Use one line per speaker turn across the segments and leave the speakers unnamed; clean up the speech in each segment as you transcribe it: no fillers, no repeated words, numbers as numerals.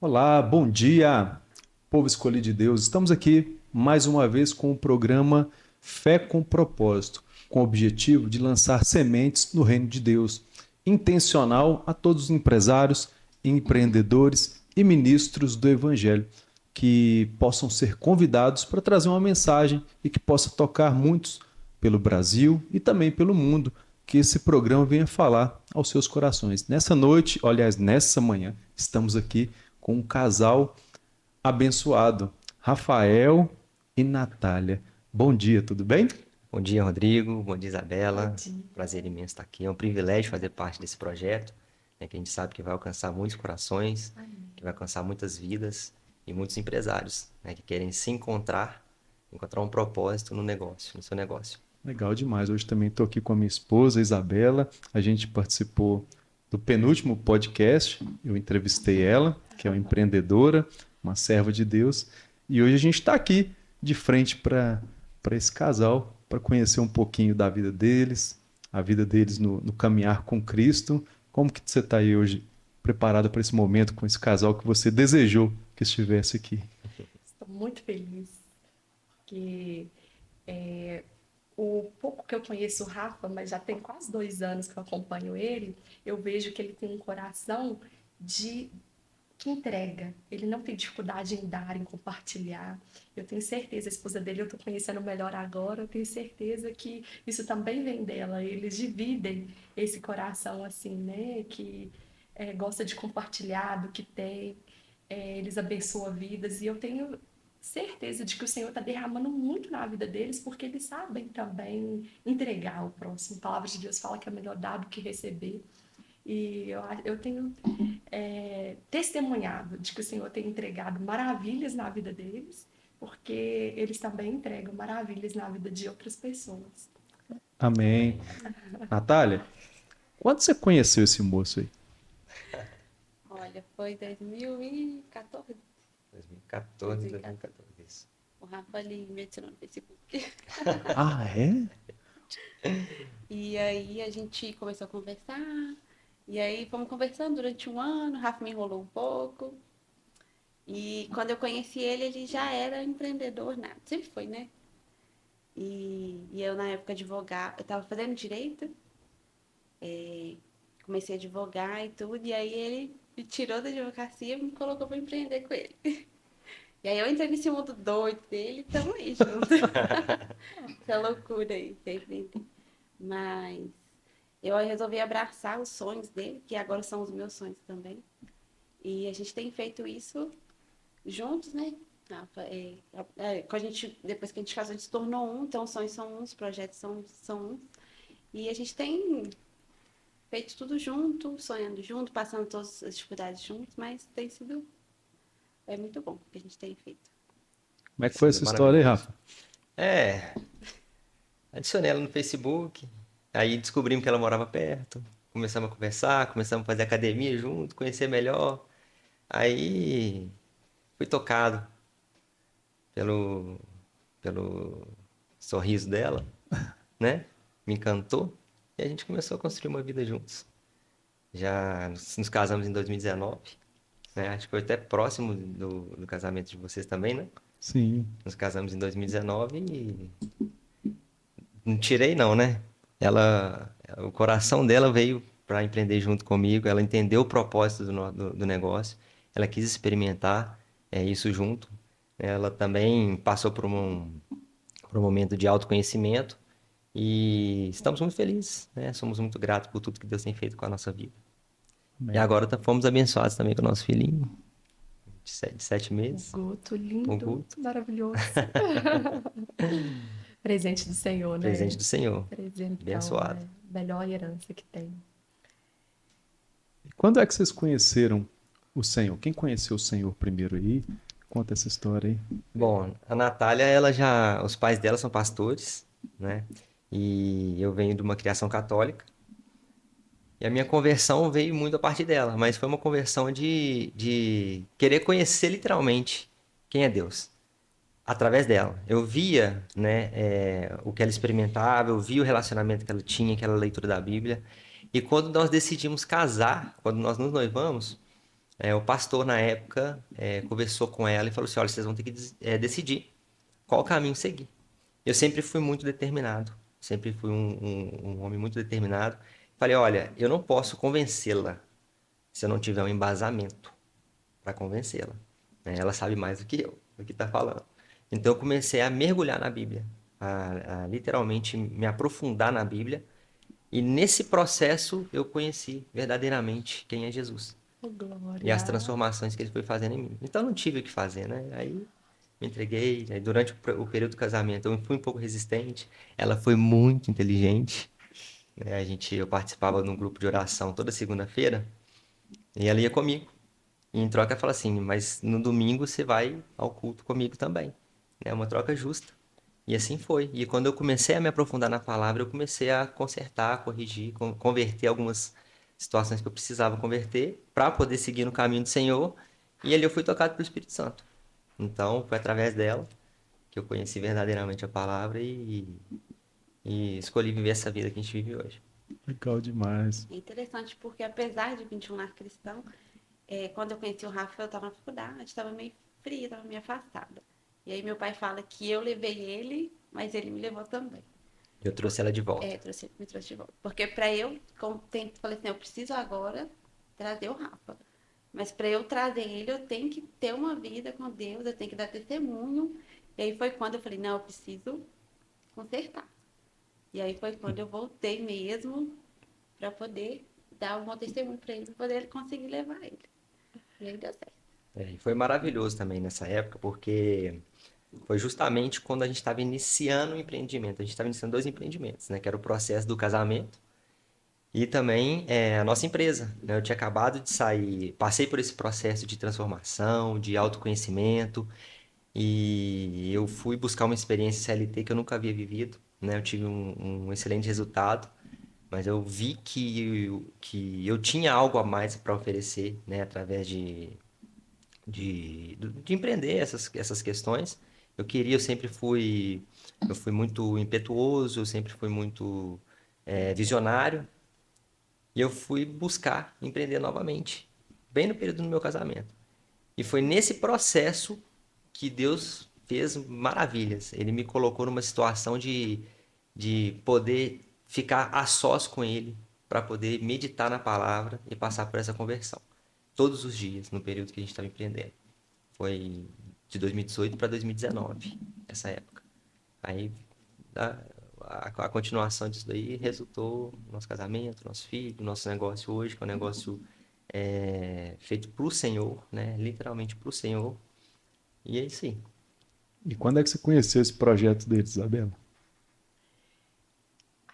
Olá, bom dia, povo escolhido de Deus. Estamos aqui mais uma vez com o programa Fé com Propósito, com o objetivo de lançar sementes no reino de Deus, intencional a todos os empresários, empreendedores e ministros do Evangelho, que possam ser convidados para trazer uma mensagem e que possa tocar muitos pelo Brasil e também pelo mundo, que esse programa venha falar aos seus corações. Nessa noite, aliás, nessa manhã, estamos aqui com um casal abençoado, Rafael e Natália. Bom dia, tudo bem?
Bom dia, Rodrigo. Bom dia,
Bom
Isabela.
dia.
Prazer imenso estar aqui. É um privilégio fazer parte desse projeto, né, que a gente sabe que vai alcançar muitos corações,
Amém.
que vai alcançar muitas vidas e muitos empresários, né, que querem se encontrar um propósito no negócio, no seu negócio.
Legal demais. Hoje também estou aqui com a minha esposa, Isabela. A gente participou do penúltimo podcast. Eu entrevistei ela, que é uma empreendedora, uma serva de Deus. E hoje a gente está aqui de frente para esse casal, para conhecer um pouquinho da vida deles, a vida deles no caminhar com Cristo. Como que você está aí hoje preparada para esse momento com esse casal que você desejou que estivesse aqui?
Estou muito feliz que é, o pouco que eu conheço o Rafa, mas já tem quase 2 anos que eu acompanho ele, eu vejo que ele tem um coração de que entrega. Ele não tem dificuldade em dar, em compartilhar. Eu tenho certeza, a esposa dele eu estou conhecendo melhor agora, eu tenho certeza que isso também vem dela. Eles dividem esse coração assim, né? Que gosta de compartilhar do que tem. Eles abençoam vidas e eu tenho certeza de que o Senhor está derramando muito na vida deles porque eles sabem também entregar ao próximo. A palavra de Deus fala que é melhor dar do que receber. E eu tenho testemunhado de que o Senhor tem entregado maravilhas na vida deles, porque eles também entregam maravilhas na vida de outras pessoas.
Amém.
Amém.
Natália, quando você conheceu esse moço aí?
Olha, foi 2014.
2014, 2014, isso.
O Rafa ali me adicionou no Facebook.
Ah, é?
E aí a gente começou a conversar. E aí fomos conversando durante um ano. O Rafa me enrolou um pouco. E quando eu conheci ele, ele já era empreendedor, né? Sempre foi, né? E eu, na época, advogava. Eu estava fazendo direito. Comecei a advogar e tudo. E aí ele me tirou da advocacia e me colocou para empreender com ele. E aí eu entrei nesse mundo doido dele e tamo aí junto. Essa loucura aí, sempre. Mas eu resolvi abraçar os sonhos dele, que agora são os meus sonhos também. E a gente tem feito isso juntos, né? Rafa? Depois que a gente casou, a gente se tornou um, então os sonhos são uns, os projetos são uns. E a gente tem feito tudo junto, sonhando junto, passando todas as dificuldades juntos, mas tem sido muito bom o que a gente tem feito.
Como é que foi
Sido
essa história aí,
maravilhoso.
Rafa?
É, adicionei ela no Facebook, aí descobrimos que ela morava perto, começamos a conversar, começamos a fazer academia junto, conhecer melhor. Aí fui tocado pelo, pelo sorriso dela, né? Me encantou e a gente começou a construir uma vida juntos. Já nos casamos em 2019, né? Acho que foi até próximo do casamento de vocês também, né?
Sim.
Nos casamos em 2019 e não tirei não, né? O coração dela veio para empreender junto comigo, ela entendeu o propósito do negócio, ela quis experimentar isso junto. Ela também passou por um momento de autoconhecimento e estamos muito felizes, né? Somos muito gratos por tudo que Deus tem feito com a nossa vida. E
Amém.
agora fomos abençoados também com o nosso filhinho, de sete
O
meses,
Guto,
o
lindo,
Guto,
maravilhoso. Presente do Senhor,
presente
né?
do Senhor,
Presentão,
abençoado.
é melhor herança que tem.
Quando é que vocês conheceram o Senhor? Quem conheceu o Senhor primeiro aí? Conta essa história aí.
Bom, a Natália, os pais dela são pastores, né? E eu venho de uma criação católica. E a minha conversão veio muito a partir dela, mas foi uma conversão de querer conhecer literalmente quem é Deus, através dela. Eu via, né, o que ela experimentava, eu via o relacionamento que ela tinha, aquela leitura da Bíblia. E quando nós decidimos casar, quando nós nos noivamos, O pastor, na época, conversou com ela e falou assim, olha, vocês vão ter que decidir qual caminho seguir. Eu sempre fui muito determinado, sempre fui um homem muito determinado. Falei, olha, eu não posso convencê-la se eu não tiver um embasamento para convencê-la. Né? Ela sabe mais do que eu, do que está falando. Então eu comecei a mergulhar na Bíblia, a literalmente me aprofundar na Bíblia. E nesse processo eu conheci verdadeiramente quem é Jesus
Oh,
e as
glória.
transformações que ele foi fazendo em mim. Então eu não tive o que fazer, né? Aí me entreguei. Aí, durante o período do casamento eu fui um pouco resistente. Ela foi muito inteligente. Né? Eu participava de um grupo de oração toda segunda-feira e ela ia comigo. E em troca ela fala assim, mas no domingo você vai ao culto comigo também. É uma troca justa. E assim foi. E quando eu comecei a me aprofundar na palavra, eu comecei a consertar, corrigir, converter algumas situações que eu precisava converter para poder seguir no caminho do Senhor. E ali eu fui tocado pelo Espírito Santo. Então, foi através dela que eu conheci verdadeiramente a palavra e escolhi viver essa vida que a gente vive hoje.
Legal demais.
É interessante porque, apesar de vir de um lar cristão, quando eu conheci o Rafa, eu estava na faculdade, estava meio fria, estava meio afastada. E aí meu pai fala que eu levei ele, mas ele me levou também.
Eu trouxe ela de volta.
Me trouxe de volta. Porque para eu, falei assim, eu preciso agora trazer o Rafa. Mas para eu trazer ele, eu tenho que ter uma vida com Deus, eu tenho que dar testemunho. E aí foi quando eu falei, não, eu preciso consertar. E aí foi quando eu voltei mesmo para poder dar um bom testemunho para ele, para poder ele conseguir levar ele. E aí deu certo.
E foi maravilhoso também nessa época, porque foi justamente quando a gente estava iniciando o empreendimento. A gente estava iniciando dois empreendimentos, né? Que era o processo do casamento e também a nossa empresa. Né? Eu tinha acabado de sair, passei por esse processo de transformação, de autoconhecimento, e eu fui buscar uma experiência CLT que eu nunca havia vivido. Né? Eu tive um excelente resultado, mas eu vi que eu tinha algo a mais para oferecer, né? Através de empreender essas questões. Eu fui muito impetuoso, eu sempre fui muito visionário, e eu fui buscar empreender novamente, bem no período do meu casamento. E foi nesse processo que Deus fez maravilhas. Ele me colocou numa situação de poder ficar a sós com Ele, para poder meditar na palavra e passar por essa conversão. Todos os dias, no período que a gente estava empreendendo. Foi de 2018 para 2019, essa época. Aí a, a continuação disso daí resultou no nosso casamento, nosso filho, nosso negócio hoje, que é um negócio feito para o Senhor, né? Literalmente para o Senhor. E é isso aí.
E quando é que você conheceu esse projeto deles, Isabela?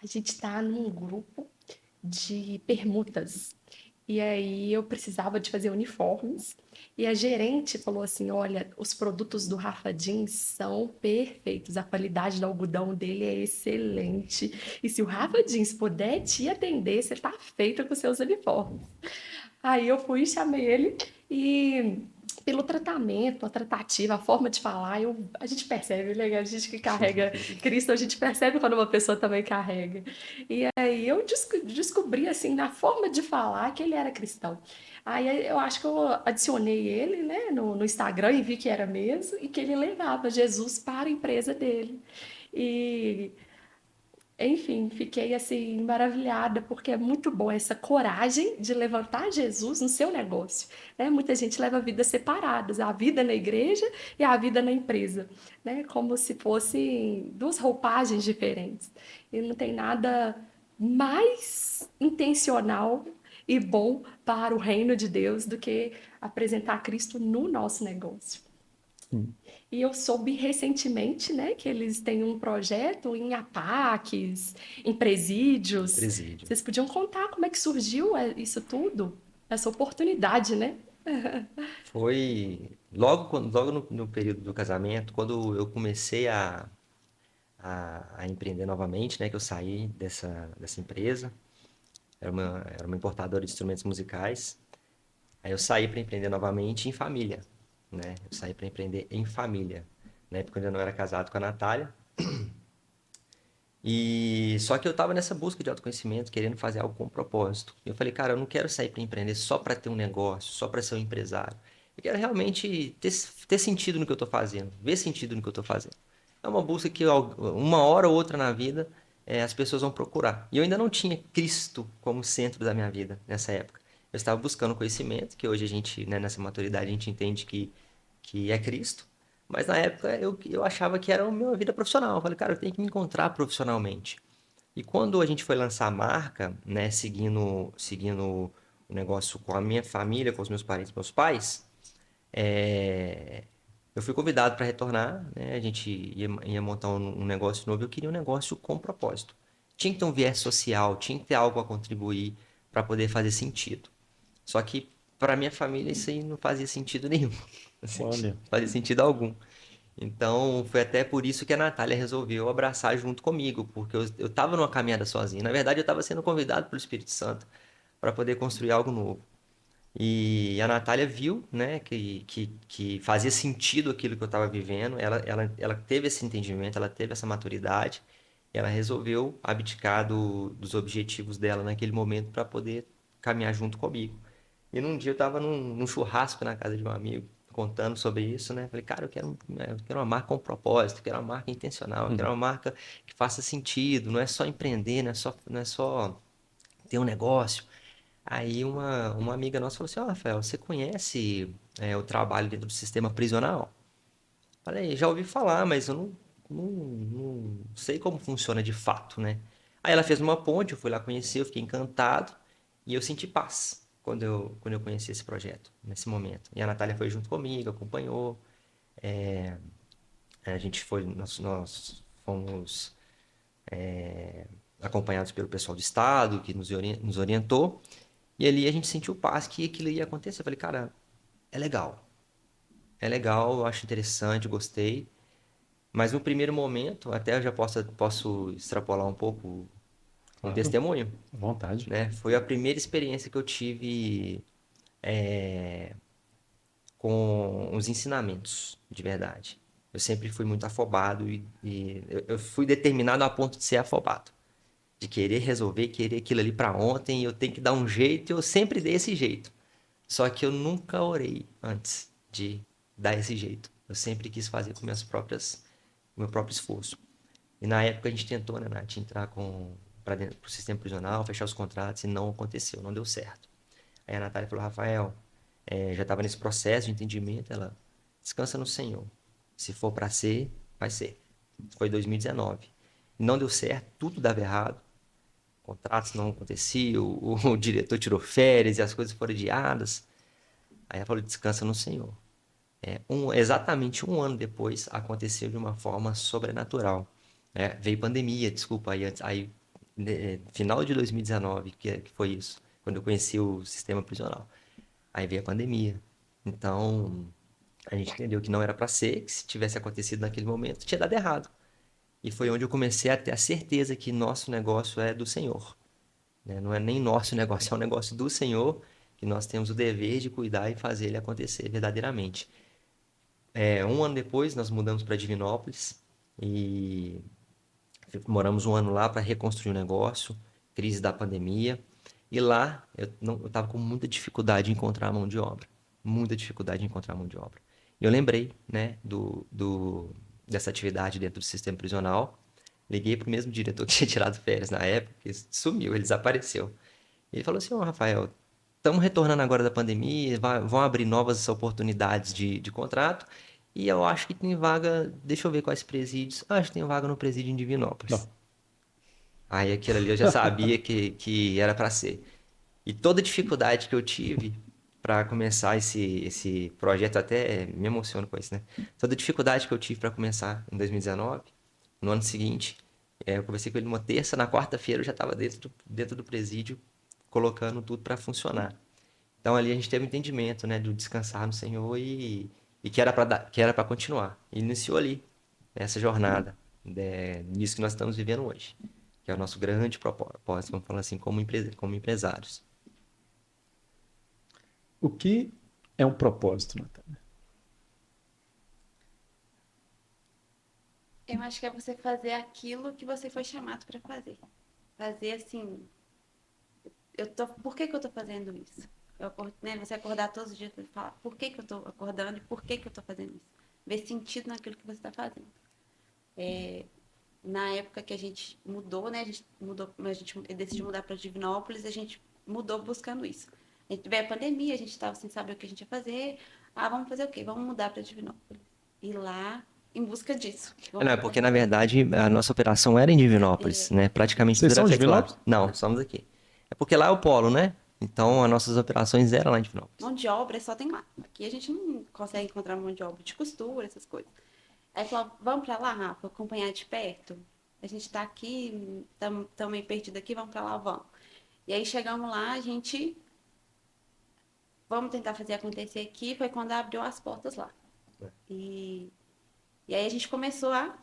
A gente está num grupo de permutas. E aí eu precisava de fazer uniformes. E a gerente falou assim: olha, os produtos do Rafa Jeans são perfeitos, a qualidade do algodão dele é excelente. E se o Rafa Jeans puder te atender, você está feita com seus uniformes. Aí eu fui, chamei ele e pelo tratamento, a tratativa, a forma de falar, a gente percebe, né? A gente que carrega Cristo, a gente percebe quando uma pessoa também carrega. E aí eu descobri, assim, na forma de falar que ele era cristão. Aí eu acho que eu adicionei ele, né, no Instagram e vi que era mesmo, e que ele levava Jesus para a empresa dele. E enfim, fiquei assim maravilhada porque é muito bom essa coragem de levantar Jesus no seu negócio, né? Muita gente leva vidas separadas, a vida na igreja e a vida na empresa, né? Como se fossem duas roupagens diferentes. E não tem nada mais intencional e bom para o reino de Deus do que apresentar Cristo no nosso negócio.
Sim.
E eu soube recentemente, né, que eles têm um projeto em APACs, em presídios.
Presídio.
Vocês podiam contar como é que surgiu isso tudo? Essa oportunidade, né?
Foi logo no período do casamento, quando eu comecei a empreender novamente, né? Que eu saí dessa empresa. Era uma importadora de instrumentos musicais. Aí eu saí para empreender novamente em família, né? Eu saí para empreender em família. Na época eu ainda não era casado com a Natália. E só que eu tava nessa busca de autoconhecimento, querendo fazer algo com propósito. Eu falei, cara, eu não quero sair para empreender só para ter um negócio, só para ser um empresário. Eu quero realmente ter sentido no que eu tô fazendo, ver sentido no que eu tô fazendo. É uma busca que uma hora ou outra na vida as pessoas vão procurar. E eu ainda não tinha Cristo como centro da minha vida nessa época. Eu estava buscando conhecimento, que hoje a gente, né, nessa maturidade, a gente entende que é Cristo. Mas na época eu achava que era a minha vida profissional. Eu falei, cara, eu tenho que me encontrar profissionalmente. E quando a gente foi lançar a marca, né, seguindo o negócio com a minha família, com os meus parentes, meus pais, é, eu fui convidado para retornar, né? A gente ia montar um negócio novo. Eu queria um negócio com propósito. Tinha que ter um viés social, tinha que ter algo a contribuir para poder fazer sentido. Só que para minha família isso aí não fazia sentido nenhum. Assim,
Olha.
não fazia sentido algum. Então, foi até por isso que a Natália resolveu abraçar junto comigo, porque eu estava numa caminhada sozinho. Na verdade, eu estava sendo convidado pelo Espírito Santo para poder construir algo novo. E a Natália viu, né, que fazia sentido aquilo que eu estava vivendo. Ela teve esse entendimento, ela teve essa maturidade. E ela resolveu abdicar dos objetivos dela naquele momento para poder caminhar junto comigo. E num dia eu estava num churrasco na casa de um amigo, contando sobre isso, né? Falei, cara, eu quero uma marca com propósito, eu quero uma marca intencional, eu quero
Uhum.
uma marca que faça sentido, não é só empreender, não é só ter um negócio. Aí uma amiga nossa falou assim, ó, Rafael, você conhece o trabalho dentro do sistema prisional? Falei, já ouvi falar, mas eu não sei como funciona de fato, né? Aí ela fez uma ponte, eu fui lá conhecer, eu fiquei encantado e eu senti paz quando eu conheci esse projeto, nesse momento. E a Natália foi junto comigo, acompanhou, a gente foi, nós fomos acompanhados pelo pessoal do estado, que nos orientou, e ali a gente sentiu paz que aquilo ia acontecer. Eu falei, cara, é legal, é legal, eu acho interessante, gostei. Mas no primeiro momento, até eu já posso extrapolar um pouco um
Claro,
testemunho,
à vontade.
né? Foi a primeira experiência que eu tive com os ensinamentos, de verdade. Eu sempre fui muito afobado e eu fui determinado a ponto de ser afobado. De querer resolver, querer aquilo ali para ontem, e eu tenho que dar um jeito, e eu sempre dei esse jeito. Só que eu nunca orei antes de dar esse jeito. Eu sempre quis fazer com meu próprio esforço. E na época a gente tentou, né, Nath, entrar para dentro do sistema prisional, fechar os contratos e não aconteceu, não deu certo. Aí a Natália falou, Rafael, já estava nesse processo de entendimento, ela descansa no Senhor. Se for para ser, vai ser. Foi 2019. Não deu certo, tudo dava errado, contratos não aconteciam, o diretor tirou férias e as coisas foram adiadas. Aí ela falou, descansa no Senhor. Exatamente um ano depois, aconteceu de uma forma sobrenatural. Veio pandemia, desculpa, final de 2019, que foi isso, quando eu conheci o sistema prisional. Aí veio a pandemia. Então, a gente entendeu que não era para ser, que se tivesse acontecido naquele momento, tinha dado errado. E foi onde eu comecei a ter a certeza que nosso negócio é do Senhor, né? Não é nem nosso negócio, é um negócio do Senhor, que nós temos o dever de cuidar e fazer ele acontecer verdadeiramente. Um ano depois, nós mudamos para Divinópolis e moramos um ano lá para reconstruir o negócio, crise da pandemia. E lá eu estava com muita dificuldade em encontrar mão de obra. Muita dificuldade em encontrar mão de obra. E eu lembrei, né, dessa atividade dentro do sistema prisional. Liguei para o mesmo diretor que tinha tirado férias na época, que sumiu, ele desapareceu. Ele falou assim: Ô Rafael, estamos retornando agora da pandemia, vão abrir novas oportunidades de contrato. E eu acho que tem vaga. Deixa eu ver quais presídios. Acho que tem vaga no presídio em Divinópolis.
Não.
Aí aquilo ali eu já sabia que era para ser. E toda dificuldade que eu tive para começar esse projeto, até me emociono com isso, né? Toda dificuldade que eu tive para começar em 2019, no ano seguinte, eu conversei com ele numa terça, na quarta-feira eu já estava dentro do presídio, colocando tudo para funcionar. Então ali a gente teve um entendimento, né, do descansar no Senhor e que era para continuar. E iniciou ali essa jornada, nisso que nós estamos vivendo hoje, que é o nosso grande propósito, vamos falar assim, como empresários.
O que é um propósito, Natália?
Eu acho que é você fazer aquilo que você foi chamado para fazer. Fazer assim, por que que eu tô fazendo isso? Né, você acordar todos os dias e falar, por que que eu tô acordando e por que que eu tô fazendo isso? Ver sentido naquilo que você está fazendo. Na época que a gente mudou, né? A gente decidiu mudar para Divinópolis, a gente mudou buscando isso. A gente veio a pandemia, a gente estava sem saber o que a gente ia fazer. Ah, vamos fazer o quê? Vamos mudar para Divinópolis. E lá, em busca disso.
Não, é porque, na verdade, a nossa operação era em Divinópolis, né? Praticamente
Vocês
tudo
são
era
de
feito lá.
Divinópolis?
Não, somos aqui. É porque lá é o polo, né? Então, as nossas operações eram lá em Divinópolis.
Mão de obra só tem lá. Aqui a gente não consegue encontrar mão de obra de costura, essas coisas. Aí falou, vamos para lá, Rafa, acompanhar de perto? A gente está aqui, estamos meio perdido aqui, vamos para lá, vamos. E aí chegamos lá, a gente vamos tentar fazer acontecer aqui, foi quando abriu as portas lá. E, e aí a gente começou a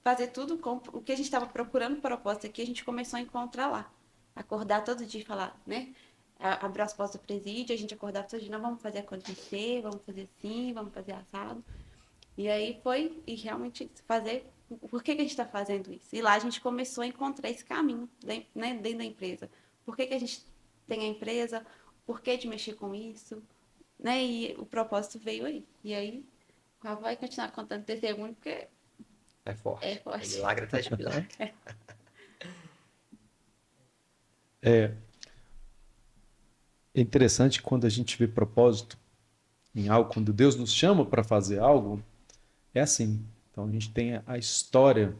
fazer tudo com o que a gente estava procurando propósito aqui, a gente começou a encontrar lá. Acordar todo dia e falar, né? Abriu as portas do presídio, a gente acordava todo dia, não, vamos fazer acontecer, vamos fazer assim, vamos fazer assado. E aí foi, e realmente fazer, por que que a gente está fazendo isso? E lá a gente começou a encontrar esse caminho, né, dentro da empresa. Por que que a gente tem a empresa? Por que de mexer com isso? Né? E o propósito veio aí. E aí, o Rafa vai continuar contando testemunho, porque
É forte.
é forte.
Milagre atrás de milagre.
É interessante quando a gente vê propósito em algo, quando Deus nos chama para fazer algo, é assim. Então a gente tem a história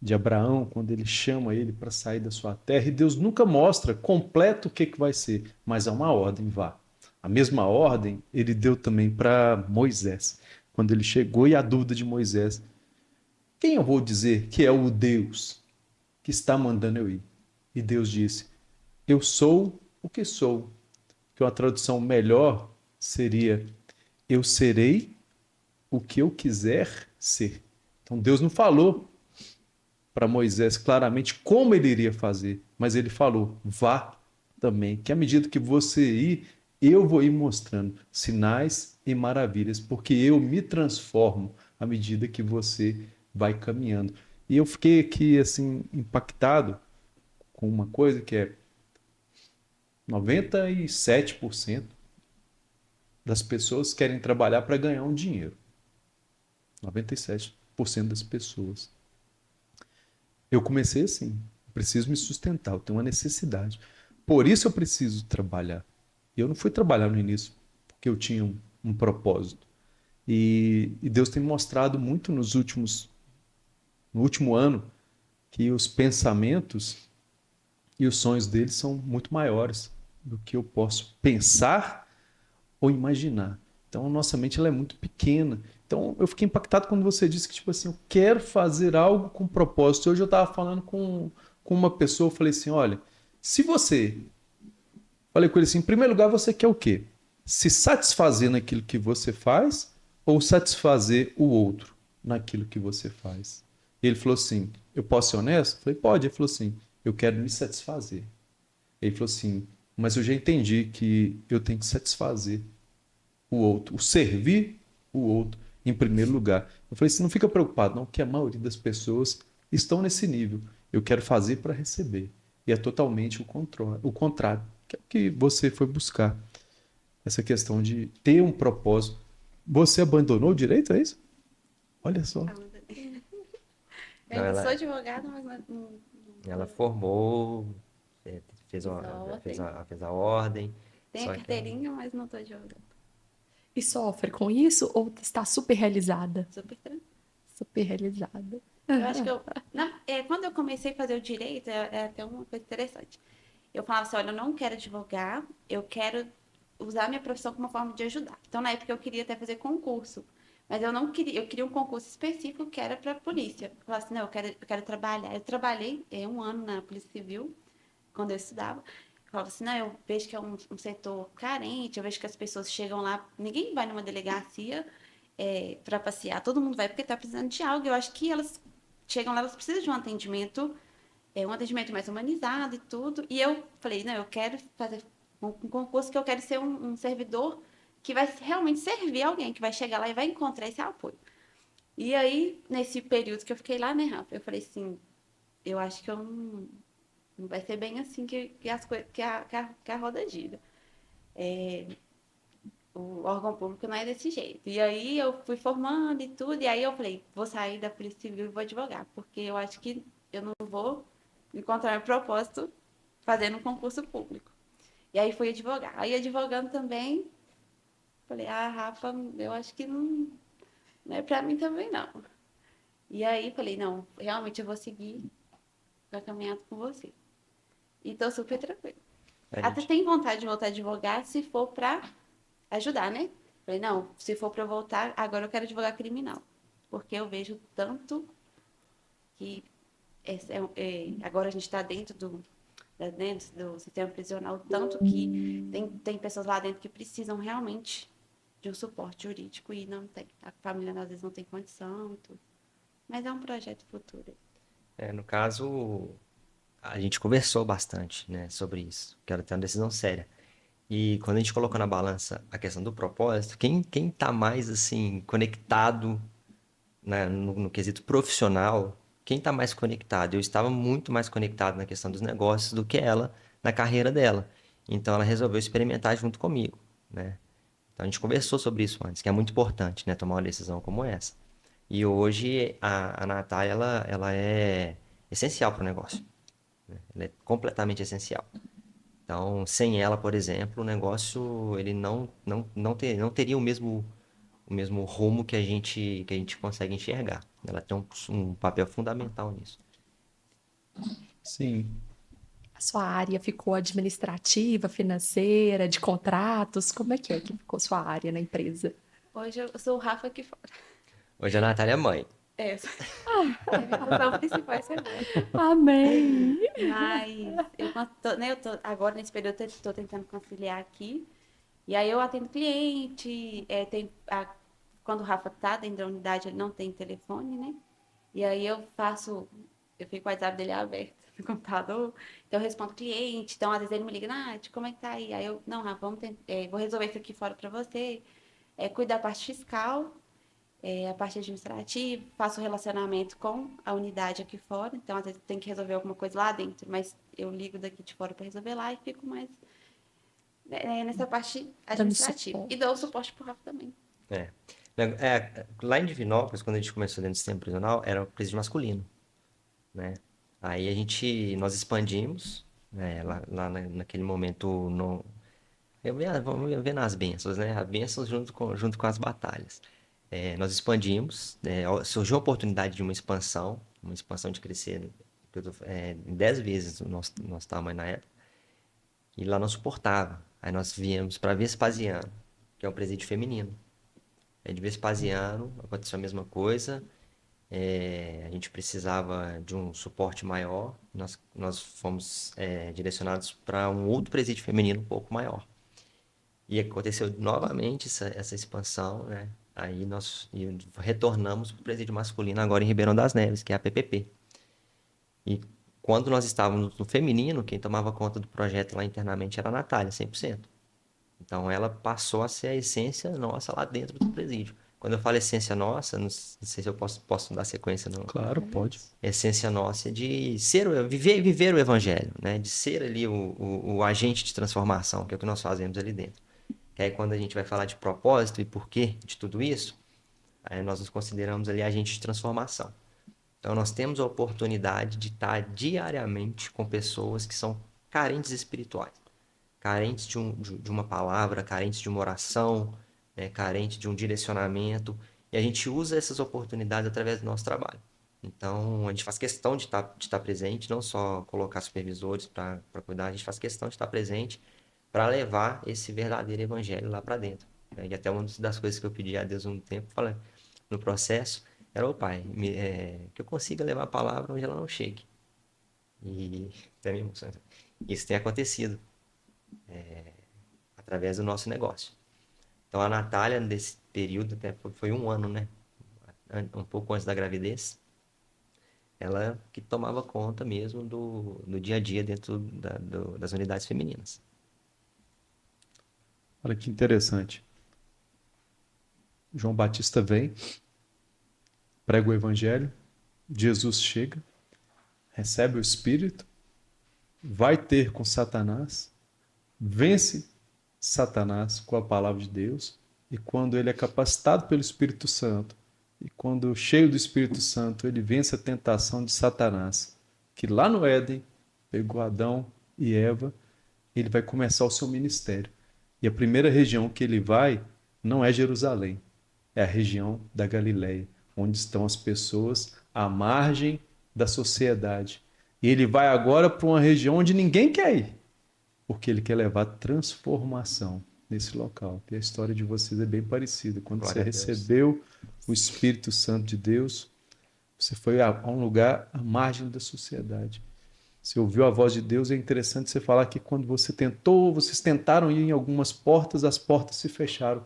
de Abraão, quando ele chama ele para sair da sua terra, e Deus nunca mostra completo o que, que vai ser, mas há uma ordem, vá. A mesma ordem ele deu também para Moisés, quando ele chegou e a dúvida de Moisés, quem eu vou dizer que é o Deus que está mandando eu ir? E Deus disse, eu sou o que sou, que uma tradução melhor seria, eu serei o que eu quiser ser. Então Deus não falou para Moisés claramente como ele iria fazer, mas ele falou: vá também, que à medida que você ir, eu vou ir mostrando sinais e maravilhas, porque eu me transformo à medida que você vai caminhando. E eu fiquei aqui assim impactado com uma coisa que é 97% das pessoas querem trabalhar para ganhar um dinheiro. 97% das pessoas. Eu comecei assim, preciso me sustentar, eu tenho uma necessidade. Por isso eu preciso trabalhar. E eu não fui trabalhar no início porque eu tinha um propósito. E Deus tem mostrado muito no último ano, que os pensamentos e os sonhos dele são muito maiores do que eu posso pensar ou imaginar. Então, a nossa mente ela é muito pequena. Então, eu fiquei impactado quando você disse que, tipo assim, eu quero fazer algo com propósito. Hoje eu estava falando com uma pessoa, eu falei assim, olha, se você... Falei com ele assim, em primeiro lugar, você quer o quê? Se satisfazer naquilo que você faz ou satisfazer o outro naquilo que você faz? Ele falou assim, eu posso ser honesto? Eu falei, pode. Ele falou assim, eu quero me satisfazer. Ele falou assim, mas eu já entendi que eu tenho que satisfazer o outro, o servir o outro em primeiro lugar. Eu falei, você não fica preocupado, não, que a maioria das pessoas estão nesse nível. Eu quero fazer para receber. E é totalmente o contrário, que é o que você foi buscar. Essa questão de ter um propósito. Você abandonou o direito, é isso? Olha só.
Eu
Não,
ainda
ela,
sou advogada, mas
ela formou, fez,
fiz a ordem.
fez a ordem.
Tenho
Só
a
que
carteirinha, mas não tô advogada.
E sofre com isso ou está super realizada?
Super tranquila.
Super realizada.
Eu acho que quando eu comecei a fazer o direito, é até uma coisa interessante. Eu falava assim, olha, eu não quero advogar, eu quero usar a minha profissão como uma forma de ajudar. Então, na época, eu queria até fazer concurso, mas eu não queria, eu queria um concurso específico que era para polícia. Eu falava assim, não, eu quero trabalhar. Eu trabalhei 1 ano na Polícia Civil, quando eu estudava. Eu falava assim, não, eu vejo que é um setor carente, eu vejo que as pessoas chegam lá, ninguém vai numa delegacia para passear, todo mundo vai porque está precisando de algo. Eu acho que elas chegam lá, elas precisam de um atendimento mais humanizado e tudo. E eu falei, não, eu quero fazer um concurso que eu quero ser um servidor que vai realmente servir alguém, que vai chegar lá e vai encontrar esse apoio. E aí, nesse período que eu fiquei lá, né, Rafa, eu falei assim, eu acho que eu não vai ser bem assim que as coisas, que a roda gira. O órgão público não é desse jeito. E aí eu fui formando e tudo, e aí eu falei, vou sair da Polícia Civil e vou advogar, porque eu acho que eu não vou encontrar meu propósito fazendo um concurso público. E aí fui advogar. Aí advogando também, falei, Rafa, eu acho que não é pra mim também não. E aí falei, não, realmente eu vou seguir a caminhada com você. E tô super tranquila.
A
Até
gente,
tenho vontade de voltar a advogar se for pra ajudar, né? Falei, não, se for pra eu voltar, agora eu quero advogar criminal. Porque eu vejo tanto que agora a gente está dentro do sistema prisional, tanto que tem pessoas lá dentro que precisam realmente de um suporte jurídico e não tem. A família às vezes não tem condição e tudo. Mas é um projeto futuro.
no caso, a gente conversou bastante, né, sobre isso. Quero ter uma decisão séria. E quando a gente colocou na balança a questão do propósito, quem tá mais, assim, conectado, né, no quesito profissional, quem tá mais conectado? Eu estava muito mais conectado na questão dos negócios do que ela na carreira dela. Então ela resolveu experimentar junto comigo, né? Então a gente conversou sobre isso antes, que é muito importante, né, tomar uma decisão como essa. E hoje a Natália, ela é essencial para o negócio, né? Ela é completamente essencial. Então, sem ela, por exemplo, o negócio ele não teria o mesmo rumo que a gente consegue enxergar. Ela tem um papel fundamental nisso.
Sim.
A sua área ficou administrativa, financeira, de contratos? Como é que ficou sua área na empresa?
Hoje eu sou o Rafa aqui fora.
Hoje a Natália é mãe.
É, a minha função principal é ser mãe.
Amém!
Mas agora nesse período eu tô tentando conciliar aqui. E aí eu atendo cliente, quando o Rafa tá dentro da unidade, ele não tem telefone, né? E aí eu fico com o WhatsApp dele aberto no computador, então eu respondo cliente, então às vezes ele me liga, Nath, como é que tá aí? Aí eu, não, Rafa, vou resolver isso aqui fora pra você, cuido da parte fiscal, a parte administrativa, faço relacionamento com a unidade aqui fora, então às vezes tem que resolver alguma coisa lá dentro, mas eu ligo daqui de fora para resolver lá e fico mais nessa parte
Dando
administrativa. E
suporte.
dou suporte pro Rafa também.
É. Lá em Divinópolis, quando a gente começou dentro do sistema prisional, era o presídio masculino, né? Aí nós expandimos, né? Lá naquele momento, vamos ver nas bênçãos, né? As bênçãos junto com as batalhas. Nós expandimos, surgiu a oportunidade de uma expansão de crescer em 10 vezes o nosso tamanho na época, e lá não suportava. Aí nós viemos para Vespasiano, que é um presídio feminino. De Vespasiano aconteceu a mesma coisa, a gente precisava de um suporte maior, nós fomos direcionados para um outro presídio feminino um pouco maior. E aconteceu novamente essa expansão, né? Aí nós retornamos para o presídio masculino agora em Ribeirão das Neves, que é a PPP. E quando nós estávamos no feminino, quem tomava conta do projeto lá internamente era a Natália, 100%. Então ela passou a ser a essência nossa lá dentro do presídio. Quando eu falo essência nossa, não sei se eu posso dar sequência no,
Claro, pode.
essência nossa é de viver o evangelho, né? De ser ali o agente de transformação, que é o que nós fazemos ali dentro. Que aí quando a gente vai falar de propósito e porquê de tudo isso, aí nós nos consideramos ali agente de transformação. Então nós temos a oportunidade de estar diariamente com pessoas que são carentes espirituais, carentes de uma palavra, carentes de uma oração, né? Carentes de um direcionamento, e a gente usa essas oportunidades através do nosso trabalho. Então, a gente faz questão de estar presente, não só colocar supervisores para cuidar, a gente faz questão de estar presente para levar esse verdadeiro evangelho lá para dentro, né? E até uma das coisas que eu pedi a Deus um tempo, falei, no processo, era, ô Pai, que eu consiga levar a palavra onde ela não chegue. E até me emociona. Isso tem acontecido através do nosso negócio. Então, a Natália, nesse período, até foi um ano, né? Um pouco antes da gravidez, ela que tomava conta mesmo do dia a dia dentro das unidades femininas.
Olha que interessante. João Batista vem prega o evangelho, Jesus chega, recebe o Espírito, vai ter com Satanás, vence Satanás com a palavra de Deus, e quando ele é capacitado pelo Espírito Santo, e quando cheio do Espírito Santo, ele vence a tentação de Satanás, que lá no Éden pegou Adão e Eva, ele vai começar o seu ministério. E a primeira região que ele vai não é Jerusalém, é a região da Galileia, onde estão as pessoas à margem da sociedade. E ele vai agora para uma região onde ninguém quer ir, porque ele quer levar transformação nesse local. E a história de vocês é bem parecida. Quando
Glória
você
a Deus.
recebeu o Espírito Santo de Deus, você foi a um lugar à margem da sociedade. Você ouviu a voz de Deus. É interessante você falar que quando vocês tentaram ir em algumas portas, as portas se fecharam.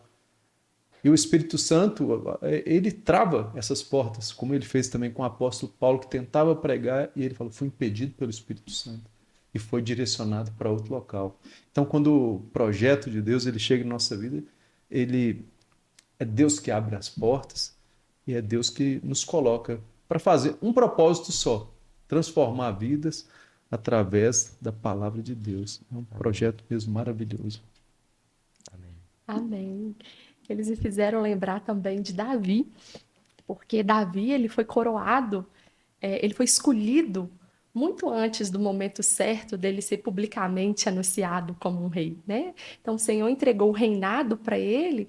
E o Espírito Santo, ele trava essas portas, como ele fez também com o apóstolo Paulo, que tentava pregar, e ele falou, foi impedido pelo Espírito Santo e foi direcionado para outro local. Então, quando o projeto de Deus ele chega em nossa vida, ele é Deus que abre as portas e é Deus que nos coloca para fazer um propósito só, transformar vidas através da palavra de Deus. É um projeto mesmo maravilhoso.
Amém.
Amém. Eles me fizeram lembrar também de Davi, porque Davi ele foi coroado, ele foi escolhido muito antes do momento certo dele ser publicamente anunciado como um rei, né? Então o Senhor entregou o reinado para ele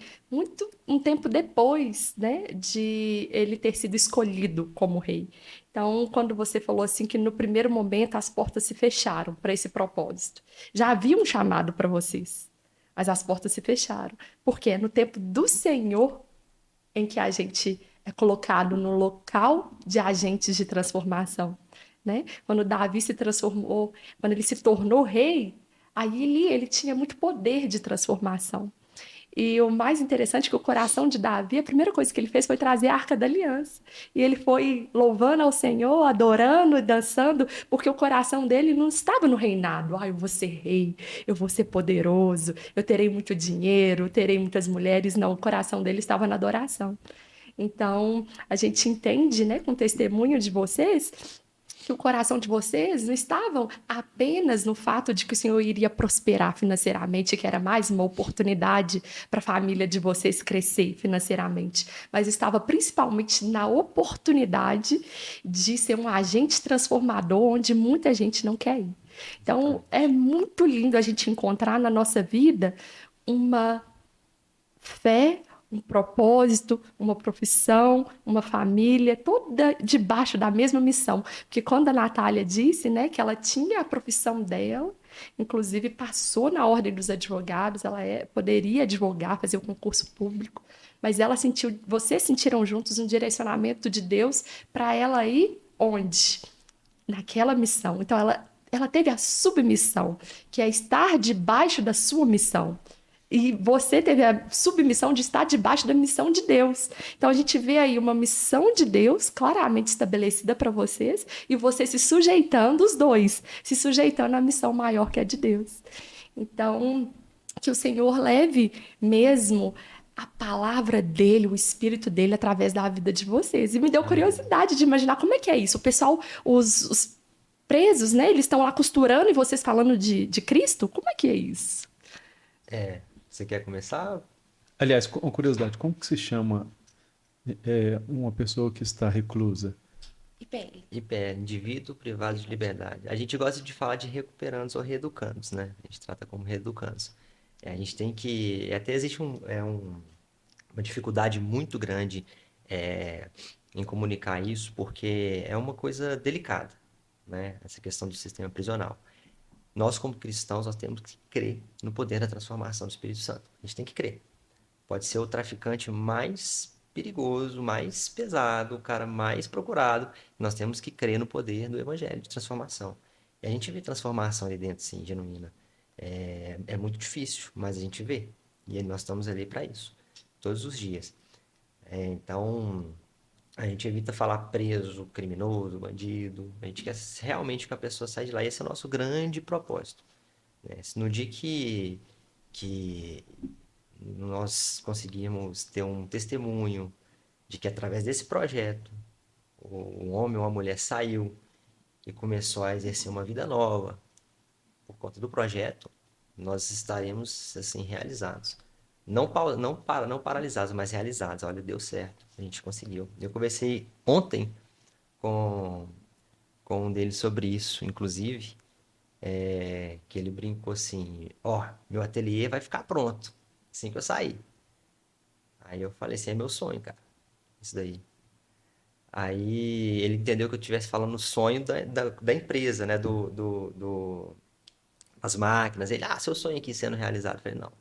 um tempo depois, né, de ele ter sido escolhido como rei. Então, quando você falou assim que no primeiro momento as portas se fecharam para esse propósito, já havia um chamado para vocês, mas as portas se fecharam, porque é no tempo do Senhor em que a gente é colocado no local de agentes de transformação, né? Quando Davi se transformou, quando ele se tornou rei, aí ele tinha muito poder de transformação. E o mais interessante é que o coração de Davi, a primeira coisa que ele fez foi trazer a Arca da Aliança. E ele foi louvando ao Senhor, adorando e dançando, porque o coração dele não estava no reinado. Ah, eu vou ser rei, eu vou ser poderoso, eu terei muito dinheiro, terei muitas mulheres. Não, o coração dele estava na adoração. Então, a gente entende, né, com o testemunho de vocês, que o coração de vocês não estavam apenas no fato de que o Senhor iria prosperar financeiramente, que era mais uma oportunidade para a família de vocês crescer financeiramente, mas estava principalmente na oportunidade de ser um agente transformador onde muita gente não quer ir. Então, é muito lindo a gente encontrar na nossa vida uma fé, um propósito, uma profissão, uma família, toda debaixo da mesma missão. Porque quando a Natália disse, né, que ela tinha a profissão dela, inclusive passou na ordem dos advogados, ela poderia advogar, fazer o concurso público, mas ela sentiu, vocês sentiram juntos um direcionamento de Deus para ela ir onde? Naquela missão. Então ela teve a submissão, que é estar debaixo da sua missão. E você teve a submissão de estar debaixo da missão de Deus. Então a gente vê aí uma missão de Deus claramente estabelecida para vocês e você se sujeitando, os dois, se sujeitando à missão maior que é de Deus. Então, que o Senhor leve mesmo a palavra dele, o espírito dele através da vida de vocês. E me deu curiosidade de imaginar como é que é isso. O pessoal, os presos, né? Eles estão lá costurando e vocês falando de Cristo? Como é que é isso?
Você quer começar?
Aliás, com curiosidade, como que se chama uma pessoa que está reclusa?
IPL.
IPL, indivíduo privado de liberdade. A gente gosta de falar de recuperandos ou reeducandos, né? A gente trata como reeducandos. A gente tem que... Até existe uma dificuldade muito grande em comunicar isso, porque é uma coisa delicada, né? Essa questão do sistema prisional. Nós, como cristãos, nós temos que crer no poder da transformação do Espírito Santo. A gente tem que crer. Pode ser o traficante mais perigoso, mais pesado, o cara mais procurado. Nós temos que crer no poder do Evangelho de transformação. E a gente vê transformação ali dentro, sim, genuína. É muito difícil, mas a gente vê. E nós estamos ali para isso, todos os dias. Então, a gente evita falar preso, criminoso, bandido. A gente quer realmente que a pessoa saia de lá. E esse é o nosso grande propósito, né? No dia que nós conseguirmos ter um testemunho de que através desse projeto, um homem ou uma mulher saiu e começou a exercer uma vida nova por conta do projeto, nós estaremos assim realizados. Não paralisados, mas realizados. Olha, deu certo, a gente conseguiu. Eu conversei ontem com, com um deles sobre isso, inclusive, que ele brincou assim, ó, meu ateliê vai ficar pronto assim que eu sair. Aí eu falei assim, é meu sonho, cara, isso daí. Aí ele entendeu que eu estivesse falando no sonho da empresa, né, das máquinas. Ele, seu sonho aqui sendo realizado. Eu falei, não,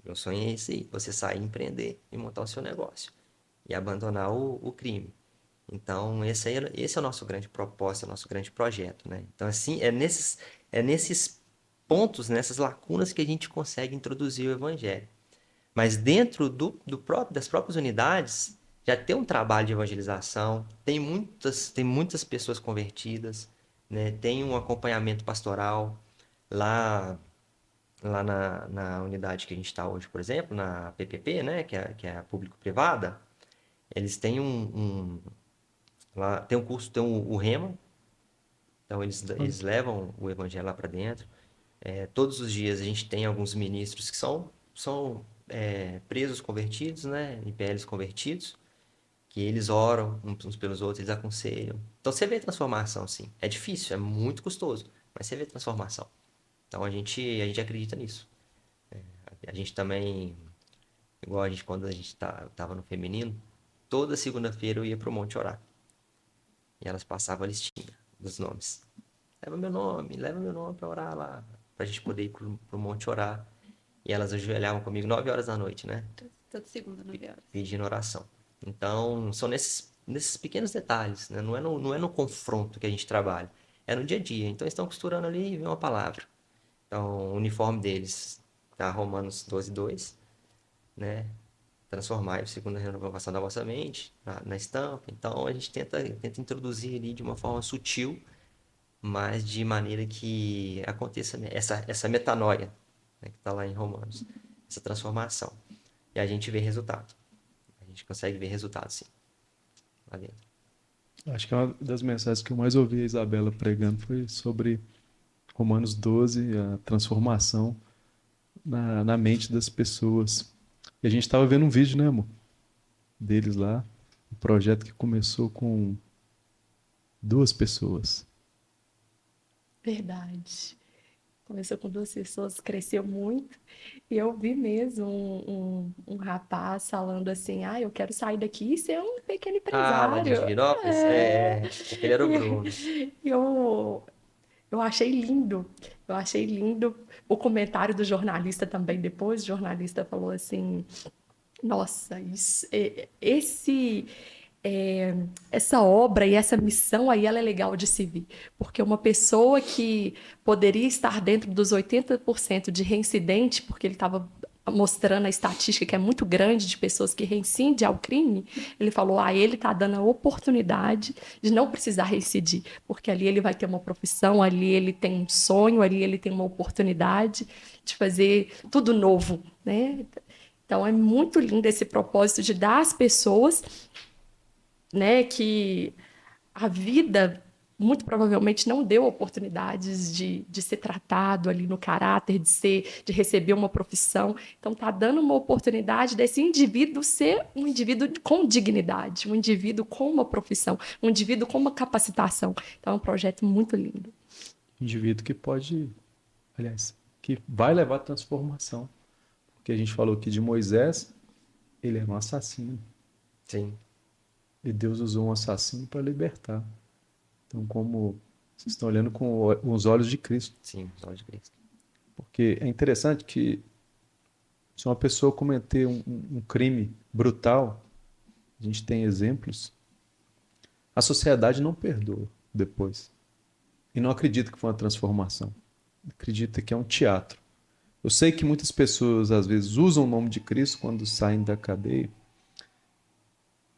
meu sonho é esse aí, você sair, empreender e montar o seu negócio e abandonar o crime. Então, esse é o nosso grande propósito, é o nosso grande projeto, né? Então, assim, é nesses pontos, nessas lacunas que a gente consegue introduzir o evangelho. Mas dentro das próprias unidades, já tem um trabalho de evangelização, tem muitas pessoas convertidas, né? Tem um acompanhamento pastoral lá na unidade que a gente está hoje, por exemplo, na PPP, né? Que é a público-privada. Eles têm lá tem um curso, tem o Rema, então eles levam o evangelho lá para dentro. Todos os dias a gente tem alguns ministros que são presos convertidos, né? IPLs convertidos, que eles oram uns pelos outros, eles aconselham. Então você vê transformação, sim. É difícil, é muito custoso, mas você vê transformação. Então a gente acredita nisso. A gente também, igual quando a gente tava no feminino, toda segunda-feira eu ia pro monte orar. E elas passavam a listinha dos nomes. Leva meu nome para orar lá, pra gente poder ir pro monte orar. E elas ajoelhavam comigo 9 horas da noite, né?
Toda segunda, 9 horas.
Pedindo oração. Então, são nesses pequenos detalhes, né? Não é no confronto que a gente trabalha, é no dia a dia. Então, eles estão costurando ali e vem uma palavra. Então, o uniforme deles tá Romanos 12:2, né? Transformar segundo a renovação da vossa mente, na estampa. Então, a gente tenta introduzir ali de uma forma sutil, mas de maneira que aconteça essa metanoia, né, que está lá em Romanos, essa transformação. E a gente vê resultado. A gente consegue ver resultado, sim, lá dentro.
Acho que é uma das mensagens que eu mais ouvi a Isabela pregando foi sobre Romanos 12, a transformação na mente das pessoas. E a gente estava vendo um vídeo, né, amor? Deles lá, um projeto que começou com 2 pessoas.
Verdade. Começou com 2 pessoas, cresceu muito. E eu vi mesmo um rapaz falando assim: eu quero sair daqui e ser um pequeno
Lá de
empresário.
Divinópolis?
É.
Aquele era o Bruno.
Eu, eu achei lindo. Eu achei lindo o comentário do jornalista também. Depois, o jornalista falou assim: nossa, é, essa obra e essa missão aí, ela é legal de se ver, porque uma pessoa que poderia estar dentro dos 80% de reincidente, porque ele estava mostrando a estatística que é muito grande de pessoas que reincidem ao crime, ele falou, ele está dando a oportunidade de não precisar reincidir, porque ali ele vai ter uma profissão, ali ele tem um sonho, ali ele tem uma oportunidade de fazer tudo novo, né? Então é muito lindo esse propósito de dar às pessoas, né, que a vida muito provavelmente não deu oportunidades de ser tratado ali no caráter, de receber uma profissão. Então está dando uma oportunidade desse indivíduo ser um indivíduo com dignidade, um indivíduo com uma profissão, um indivíduo com uma capacitação. Então é um projeto muito lindo.
Indivíduo que pode, aliás, que vai levar à transformação. Porque a gente falou aqui de Moisés, ele era um assassino.
Sim,
E Deus usou um assassino para libertar. Então, como vocês estão olhando com os olhos de Cristo.
sim, só de Cristo.
Porque é interessante que se uma pessoa cometer um crime brutal, a gente tem exemplos, a sociedade não perdoa depois. E não acredita que foi uma transformação. Acredita que é um teatro. Eu sei que muitas pessoas, às vezes, usam o nome de Cristo quando saem da cadeia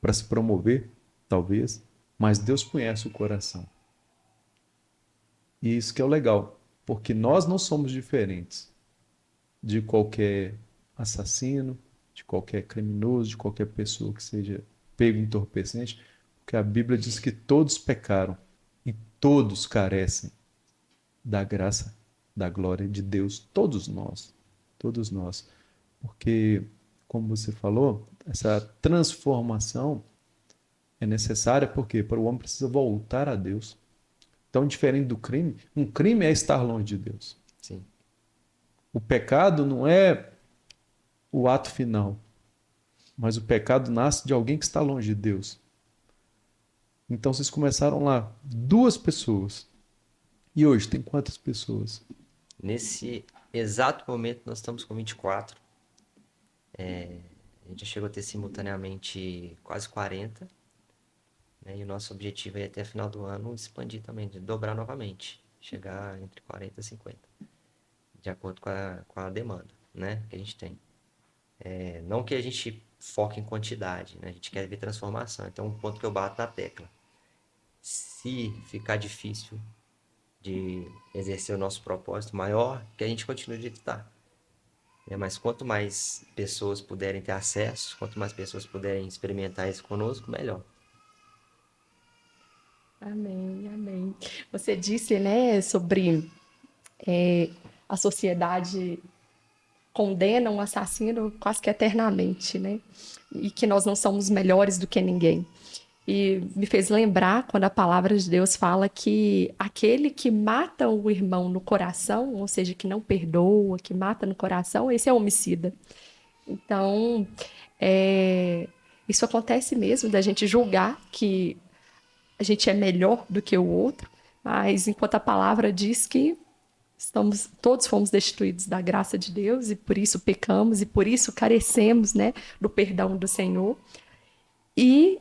para se promover, talvez, mas Deus conhece o coração. E isso que é o legal, porque nós não somos diferentes de qualquer assassino, de qualquer criminoso, de qualquer pessoa que seja pego entorpecente, porque a Bíblia diz que todos pecaram e todos carecem da graça, da glória de Deus, todos nós. Porque, como você falou, essa transformação é necessária porque para o homem precisa voltar a Deus. Então, diferente do crime, um crime é estar longe de Deus.
Sim.
O pecado não é o ato final, mas o pecado nasce de alguém que está longe de Deus. Então, vocês começaram lá, 2 pessoas. E hoje tem quantas pessoas?
Nesse exato momento, nós estamos com 24. A gente já chegou a ter simultaneamente quase 40. Né? E o nosso objetivo é até final do ano expandir também, de dobrar novamente. Chegar entre 40 e 50. De acordo com a demanda, né, que a gente tem. Não que a gente foque em quantidade, né? A gente quer ver transformação. Então, um ponto que eu bato na tecla. Se ficar difícil de exercer o nosso propósito maior, que a gente continue de estar. Mas quanto mais pessoas puderem ter acesso, quanto mais pessoas puderem experimentar isso conosco, melhor.
Amém, amém. Você disse, né, sobre a sociedade condena um assassino quase que eternamente, né? E que nós não somos melhores do que ninguém. E me fez lembrar quando a palavra de Deus fala que aquele que mata o irmão no coração, ou seja, que não perdoa, que mata no coração, esse é homicida. Então, isso acontece mesmo, da gente julgar que a gente é melhor do que o outro, mas enquanto a palavra diz que todos fomos destituídos da graça de Deus e por isso pecamos e por isso carecemos, né, do perdão do Senhor. E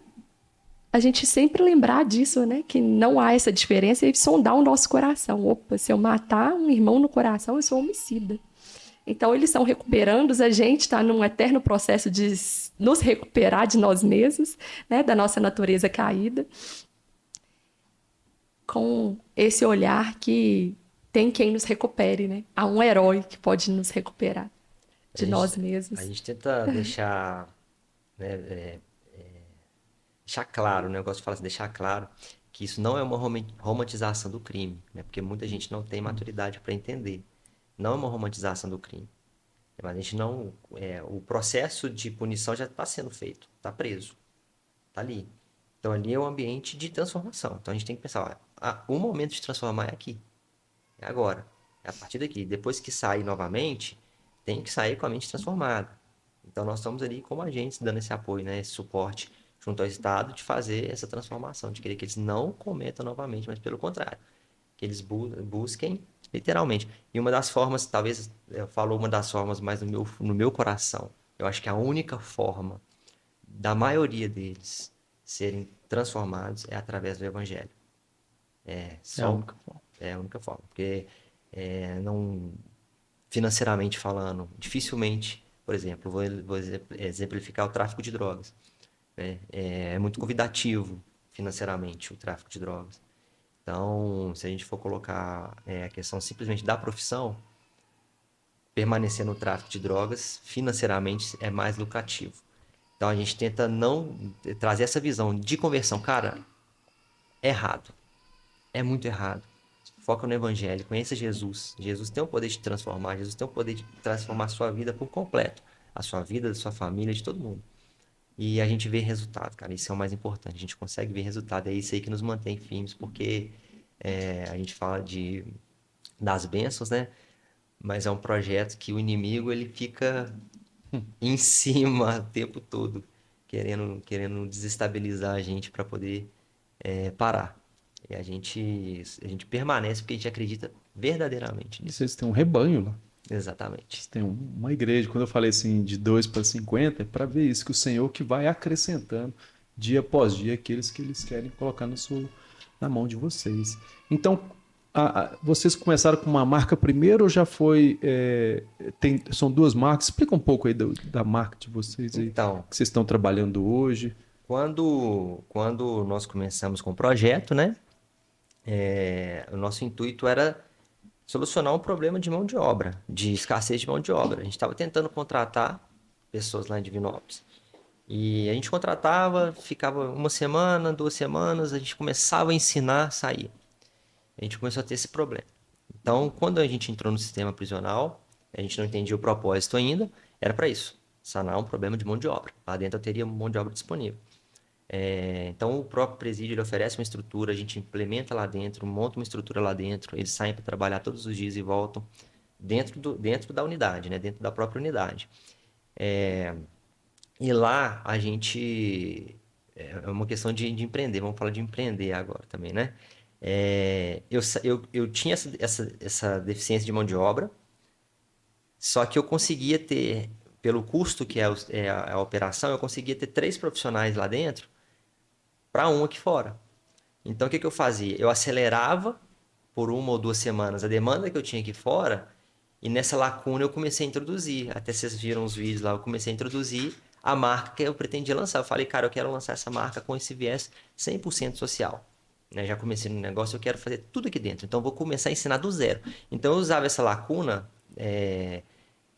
a gente sempre lembrar disso, né, que não há essa diferença e sondar o nosso coração. Opa, se eu matar um irmão no coração, eu sou homicida. Então, eles estão recuperando, a gente está num eterno processo de nos recuperar de nós mesmos, né, da nossa natureza caída, com esse olhar que tem quem nos recupere, né? Há um herói que pode nos recuperar de nós mesmos.
A gente tenta deixar, né, deixar claro, né? Eu gosto de falar assim, deixar claro que isso não é uma romantização do crime, né? Porque muita gente não tem maturidade para entender. Não é uma romantização do crime. Mas a gente não, o processo de punição já está sendo feito, está preso, está ali. Então ali é um ambiente de transformação. Então a gente tem que pensar, o momento de transformar é aqui, é agora, é a partir daqui. Depois que sair novamente, tem que sair com a mente transformada. Então nós estamos ali como agentes dando esse apoio, né, esse suporte junto ao Estado de fazer essa transformação, de querer que eles não cometam novamente, mas pelo contrário, que eles busquem literalmente. E uma das formas, talvez eu falo uma das formas mais no meu coração, eu acho que a única forma da maioria deles serem transformados é através do Evangelho.
É a única forma.
É a única forma, porque não, financeiramente falando, dificilmente, por exemplo, vou exemplificar o tráfico de drogas. É muito convidativo financeiramente o tráfico de drogas. Então, se a gente for colocar a questão simplesmente da profissão, permanecer no tráfico de drogas financeiramente é mais lucrativo. Então, a gente tenta não trazer essa visão de conversão. Cara, é errado. É muito errado. Foca no Evangelho, conheça Jesus. Jesus tem o poder de te transformar, Jesus tem o poder de transformar a sua vida por completo. A sua vida, a sua família, de todo mundo. E a gente vê resultado, cara. Isso é o mais importante. A gente consegue ver resultado. É isso aí que nos mantém firmes, porque a gente fala das bênçãos, né? Mas é um projeto que o inimigo ele fica em cima o tempo todo, querendo desestabilizar a gente para poder parar. E a gente permanece porque a gente acredita verdadeiramente
E
nisso.
vocês têm um rebanho lá.
Exatamente.
Vocês têm uma igreja. Quando eu falei assim, de 2 para 50, é para ver isso, que o Senhor que vai acrescentando dia após dia aqueles que eles querem colocar na mão de vocês. Então, vocês começaram com uma marca primeiro ou já foi... são 2 marcas? Explica um pouco aí da marca de vocês aí,
Então,
que vocês estão trabalhando hoje.
quando nós começamos com o projeto, né? O nosso intuito era solucionar um problema de mão de obra, de escassez de mão de obra. A gente estava tentando contratar pessoas lá em Divinópolis E a gente contratava, ficava uma semana, 2 semanas, a gente começava a ensinar, sair. A gente começou a ter esse problema. Então, quando a gente entrou no sistema prisional, a gente não entendia o propósito ainda, era para isso, sanar um problema de mão de obra. Lá dentro eu teria mão de obra disponível. Então, o próprio presídio ele oferece uma estrutura, a gente implementa lá dentro, monta uma estrutura lá dentro, eles saem para trabalhar todos os dias e voltam dentro da unidade, né? Dentro da própria unidade. E lá a gente. É uma questão de empreender, vamos falar de empreender agora também, né? Eu tinha essa deficiência de mão de obra, só que eu conseguia ter, pelo custo que é a operação, eu conseguia ter 3 profissionais lá dentro para um aqui fora. Então, o que eu fazia? Eu acelerava por 1 ou 2 semanas a demanda que eu tinha aqui fora, e nessa lacuna eu comecei a introduzir. Até vocês viram os vídeos lá, eu comecei a introduzir a marca que eu pretendia lançar. Eu falei, cara, eu quero lançar essa marca com esse viés 100% social. Né? Já comecei no negócio, eu quero fazer tudo aqui dentro. Então, eu vou começar a ensinar do zero. Então, eu usava essa lacuna,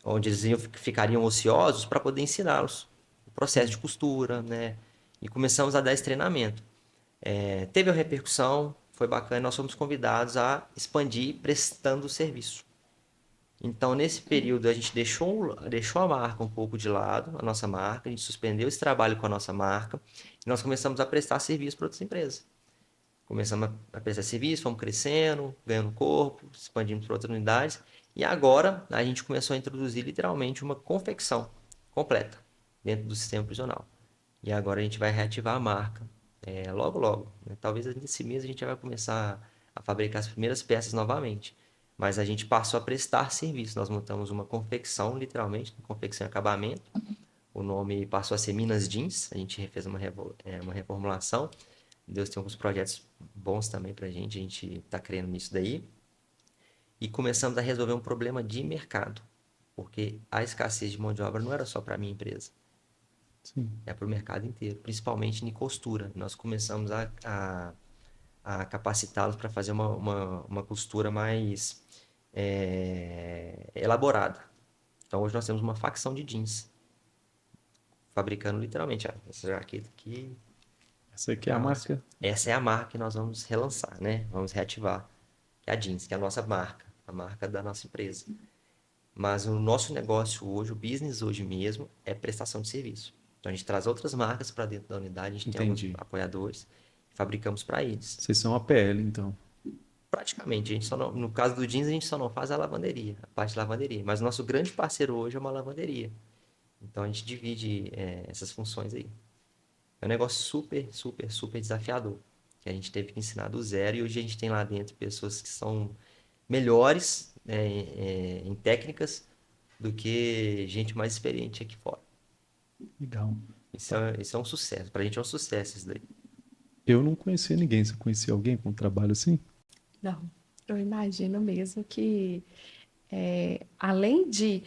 onde eles ficariam ociosos, para poder ensiná-los o processo de costura, né? E começamos a dar esse treinamento. Teve uma repercussão, foi bacana, nós fomos convidados a expandir prestando serviço. Então, nesse período, a gente deixou a marca um pouco de lado, a nossa marca, a gente suspendeu esse trabalho com a nossa marca, e nós começamos a prestar serviço para outras empresas. Começamos a prestar serviço, fomos crescendo, ganhando corpo, expandindo para outras unidades, e agora a gente começou a introduzir literalmente uma confecção completa dentro do sistema prisional. E agora a gente vai reativar a marca, logo logo, né? Talvez nesse mês a gente já vai começar a fabricar as primeiras peças novamente. Mas a gente passou a prestar serviço. Nós montamos uma confecção, literalmente, confecção e acabamento. O nome passou a ser Minas Jeans. A gente fez uma reformulação. Deus tem alguns projetos bons também pra gente. A gente está crendo nisso daí. E começamos a resolver um problema de mercado. Porque a escassez de mão de obra não era só para a minha empresa.
Sim.
É para o mercado inteiro, principalmente em costura. Nós começamos a capacitá-los para fazer uma costura mais elaborada. Então, hoje nós temos uma facção de jeans, fabricando literalmente essa jaqueta aqui.
Essa aqui é a marca.
Essa é a marca que nós vamos relançar, né? Vamos reativar. Que é a jeans, que é a nossa marca, a marca da nossa empresa. Mas o nosso negócio hoje, o business hoje mesmo, é prestação de serviço. Então, a gente traz outras marcas para dentro da unidade, a gente tem alguns apoiadores, fabricamos para eles.
Vocês são a PL, então.
Praticamente, a gente no caso do jeans, a gente só não faz a lavanderia, a parte de lavanderia. Mas o nosso grande parceiro hoje é uma lavanderia. Então, a gente divide essas funções aí. É um negócio super, super, super desafiador, que a gente teve que ensinar do zero, e hoje a gente tem lá dentro pessoas que são melhores em técnicas do que gente mais experiente aqui fora.
Legal.
Isso é um sucesso. Pra gente é um sucesso isso daí.
Eu não conhecia ninguém. Você conhecia alguém com um trabalho assim?
Não, eu imagino mesmo que, além de,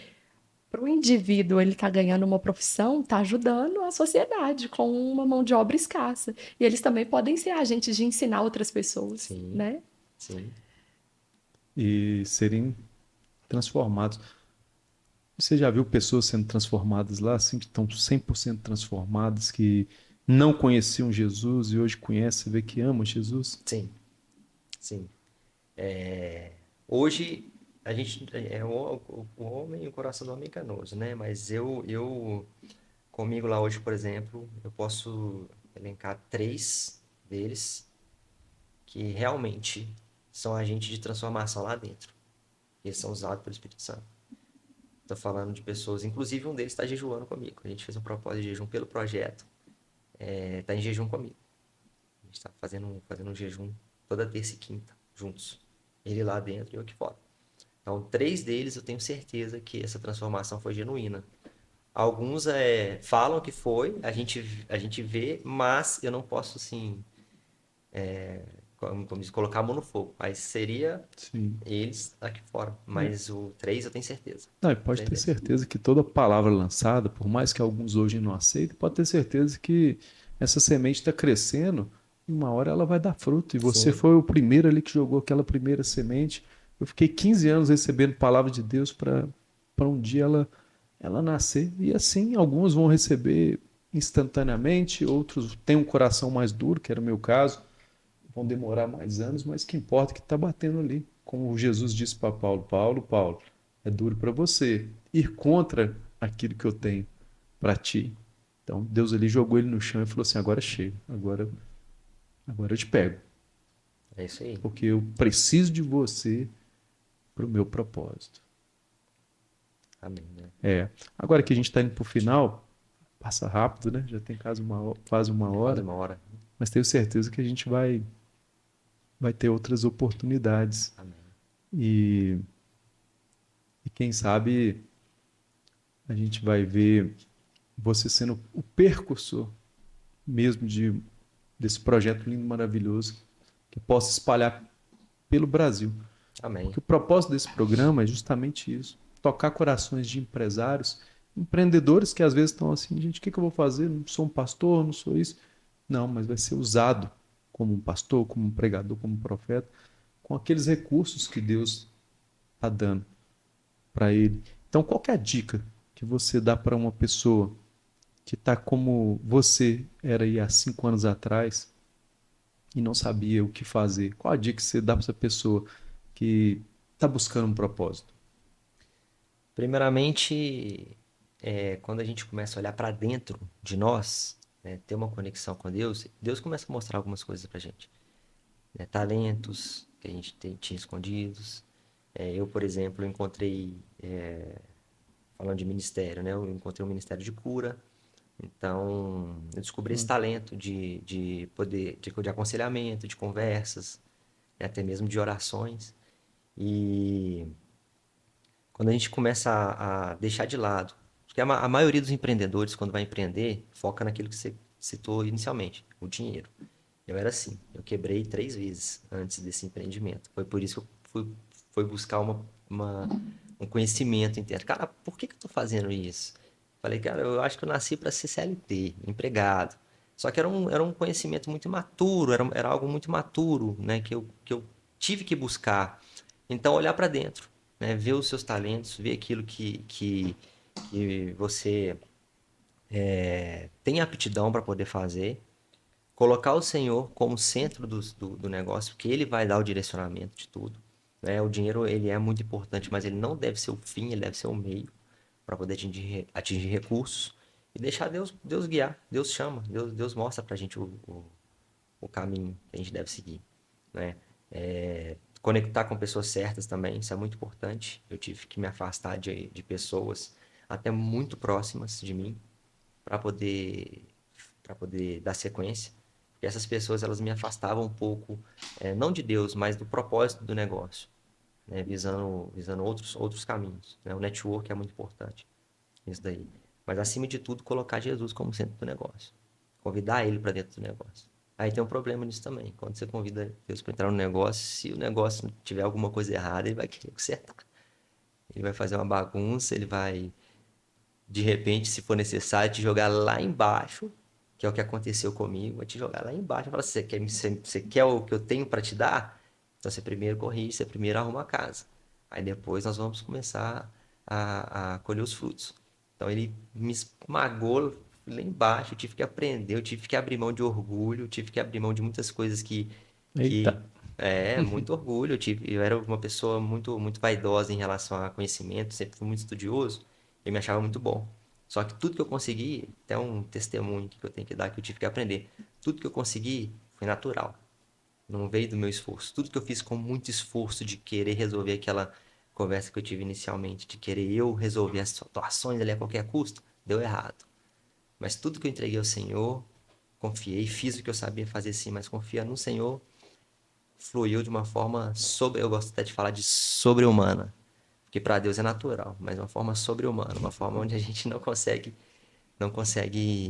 para o indivíduo ele estar ganhando uma profissão, está ajudando a sociedade com uma mão de obra escassa. E eles também podem ser agentes de ensinar outras pessoas,
Sim,
né?
sim.
E serem transformados. Você já viu pessoas sendo transformadas lá, assim, que estão 100% transformadas, que não conheciam Jesus e hoje conhecem, vê que amam Jesus?
Sim, sim. Hoje, a gente, o homem, o coração do homem é enganoso, né? Mas comigo lá hoje, por exemplo, eu posso elencar 3 deles que realmente são agentes de transformação lá dentro. Eles são usados pelo Espírito Santo. Estou falando de pessoas, inclusive um deles está jejuando comigo. A gente fez um propósito de jejum pelo projeto. Está em jejum comigo. A gente está fazendo um jejum toda terça e quinta, juntos. Ele lá dentro e eu aqui fora. Então, 3 deles eu tenho certeza que essa transformação foi genuína. Alguns falam que foi, a gente vê, mas eu não posso, assim, como diz, colocar a mão no fogo. Mas seria
Sim.
eles aqui fora. Mas o 3 eu tenho certeza.
Não, e pode ter certeza que toda palavra lançada, por mais que alguns hoje não aceitem, pode ter certeza que essa semente está crescendo e uma hora ela vai dar fruto. E você
Sim.
foi o primeiro ali que jogou aquela primeira semente. Eu fiquei 15 anos recebendo palavra de Deus para um dia ela nascer. E assim, alguns vão receber instantaneamente, outros têm um coração mais duro, que era o meu caso, vão demorar mais anos, mas que importa é que está batendo ali. Como Jesus disse para Paulo, Paulo, é duro para você ir contra aquilo que eu tenho para ti. Então Deus ali jogou ele no chão e falou assim, agora chega, agora eu te pego,
É isso aí.
porque eu preciso de você para o meu propósito.
Amém, né?
Agora que a gente está indo para o final, passa rápido, né? Já tem quase
Quase
uma hora,
uma hora.
mas tenho certeza que a gente vai ter outras oportunidades.
Amém.
E quem sabe a gente vai ver você sendo o percursor mesmo desse projeto lindo, maravilhoso, que possa espalhar pelo Brasil.
Amém.
Porque o propósito desse programa é justamente isso, tocar corações de empresários, empreendedores que às vezes estão assim, gente, o que eu vou fazer? Não sou um pastor, não sou isso. Não, mas vai ser usado como um pastor, como um pregador, como um profeta, com aqueles recursos que Deus está dando para ele. Então, qual que é a dica que você dá para uma pessoa que está como você era aí há 5 anos atrás e não sabia o que fazer? Qual a dica que você dá para essa pessoa que está buscando um propósito?
Primeiramente, quando a gente começa a olhar para dentro de nós, né, ter uma conexão com Deus, Deus começa a mostrar algumas coisas pra gente, né, talentos que a gente tinha escondidos. Eu, por exemplo, encontrei, falando de ministério, né, eu encontrei um ministério de cura. Então, eu descobri esse talento de poder, de aconselhamento, de conversas, né, até mesmo de orações. E quando a gente começa a deixar de lado, porque a maioria dos empreendedores, quando vai empreender, foca naquilo que você citou inicialmente, o dinheiro. Eu era assim, eu quebrei 3 vezes antes desse empreendimento. Foi por isso que eu fui buscar um conhecimento interno. Cara, por que eu estou fazendo isso? Falei, cara, eu acho que eu nasci para ser CLT, empregado. Só que era um conhecimento muito imaturo, era algo muito imaturo, né, que eu tive que buscar. Então, olhar para dentro, né, ver os seus talentos, ver aquilo que você tem aptidão para poder fazer, colocar o Senhor como centro do negócio, porque Ele vai dar o direcionamento de tudo, né? O dinheiro, ele é muito importante, mas ele não deve ser o fim, ele deve ser o meio para poder atingir recursos e deixar Deus guiar. Deus chama, Deus mostra pra gente o caminho que a gente deve seguir, né? Conectar com pessoas certas também, isso é muito importante. Eu tive que me afastar de pessoas até muito próximas de mim para poder dar sequência. Porque essas pessoas, elas me afastavam um pouco, não de Deus, mas do propósito do negócio, né? Visando outros caminhos, né? O network é muito importante, isso daí. Mas, acima de tudo, colocar Jesus como centro do negócio. Convidar ele para dentro do negócio. Aí tem um problema nisso também. Quando você convida Deus para entrar no negócio, se o negócio tiver alguma coisa errada, ele vai querer consertar. Ele vai fazer uma bagunça, ele vai, de repente, se for necessário, te jogar lá embaixo, que é o que aconteceu comigo, vai te jogar lá embaixo e falar, você quer o que eu tenho para te dar? Então você primeiro corrige, você primeiro arruma a casa. Aí depois nós vamos começar a colher os frutos. Então ele me esmagou lá embaixo, eu tive que aprender, eu tive que abrir mão de orgulho, eu tive que abrir mão de muitas coisas que
Eita.
muito orgulho. Eu era uma pessoa muito, muito vaidosa em relação a conhecimento, sempre fui muito estudioso, eu me achava muito bom. Só que tudo que eu consegui, até um testemunho que eu tenho que dar, que eu tive que aprender, tudo que eu consegui foi natural, não veio do meu esforço. Tudo que eu fiz com muito esforço de querer resolver aquela conversa que eu tive inicialmente, de querer eu resolver as situações ali a qualquer custo, deu errado. Mas tudo que eu entreguei ao Senhor, confiei, fiz o que eu sabia fazer sim, mas confia no Senhor, fluiu de uma forma eu gosto até de falar de sobre-humana, porque para Deus é natural, mas uma forma sobre-humana, uma forma onde a gente não consegue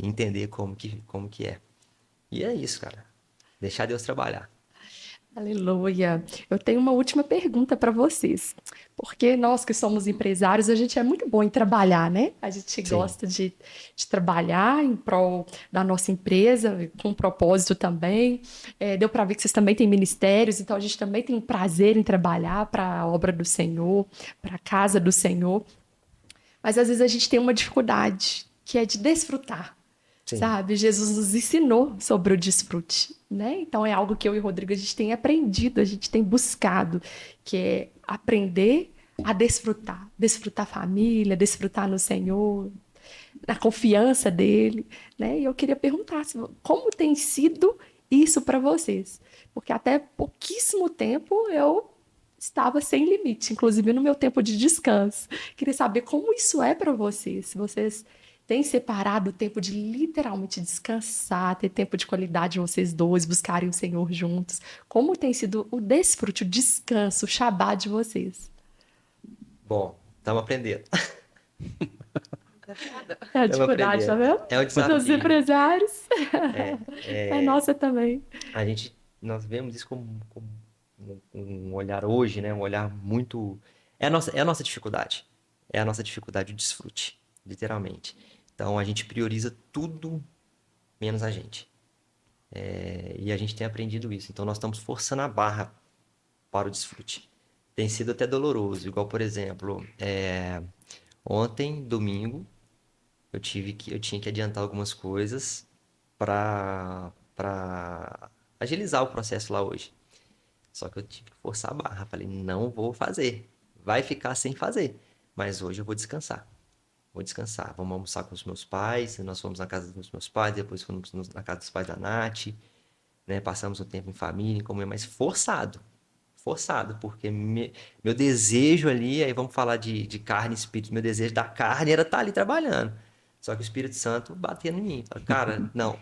entender como que é. E é isso, cara. Deixar Deus trabalhar.
Aleluia. Eu tenho uma última pergunta para vocês. Porque nós que somos empresários, a gente é muito bom em trabalhar, né? A gente
Sim.
gosta de trabalhar em prol da nossa empresa, com propósito também. Deu para ver que vocês também têm ministérios, então a gente também tem um prazer em trabalhar para a obra do Senhor, para a casa do Senhor. Mas às vezes a gente tem uma dificuldade, que é de desfrutar.
Sim.
sabe? Jesus nos ensinou sobre o desfrute, né? Então é algo que eu e o Rodrigo a gente tem aprendido, a gente tem buscado, que é aprender a desfrutar, desfrutar a família, desfrutar no Senhor, na confiança dele, né? E eu queria perguntar como tem sido isso para vocês, porque até pouquíssimo tempo eu estava sem limite, inclusive no meu tempo de descanso. Queria saber como isso é para vocês, se vocês têm separado o tempo de literalmente descansar, ter tempo de qualidade vocês dois, buscarem o Senhor juntos. Como tem sido o desfrute, o descanso, o Shabá de vocês?
Bom, estamos aprendendo.
Desafiador.
É a
Estamos
dificuldade, tá
aprendendo.
vendo?
É um
Dos
desafio.
empresários.
É,
É
é,
nossa também.
nós vemos isso como um olhar hoje, né? Um olhar muito. É a nossa dificuldade. É a nossa dificuldade de desfrute, literalmente. Então a gente prioriza tudo menos a gente. E a gente tem aprendido isso. Então nós estamos forçando a barra para o desfrute. Tem sido até doloroso. Igual, por exemplo, ontem, domingo, eu tinha que adiantar algumas coisas para agilizar o processo lá hoje. Só que eu tive que forçar a barra. Falei, não vou fazer. Vai ficar sem fazer. Mas hoje eu vou descansar. Vou descansar. Vamos almoçar com os meus pais. Nós fomos na casa dos meus pais, depois fomos na casa dos pais da Nath, né? Passamos o tempo em família, em comunhão, mas forçado. Forçado, porque meu desejo ali, aí vamos falar de carne e espírito, meu desejo da carne era estar ali trabalhando. Só que o Espírito Santo batendo em mim. Fala, cara, não,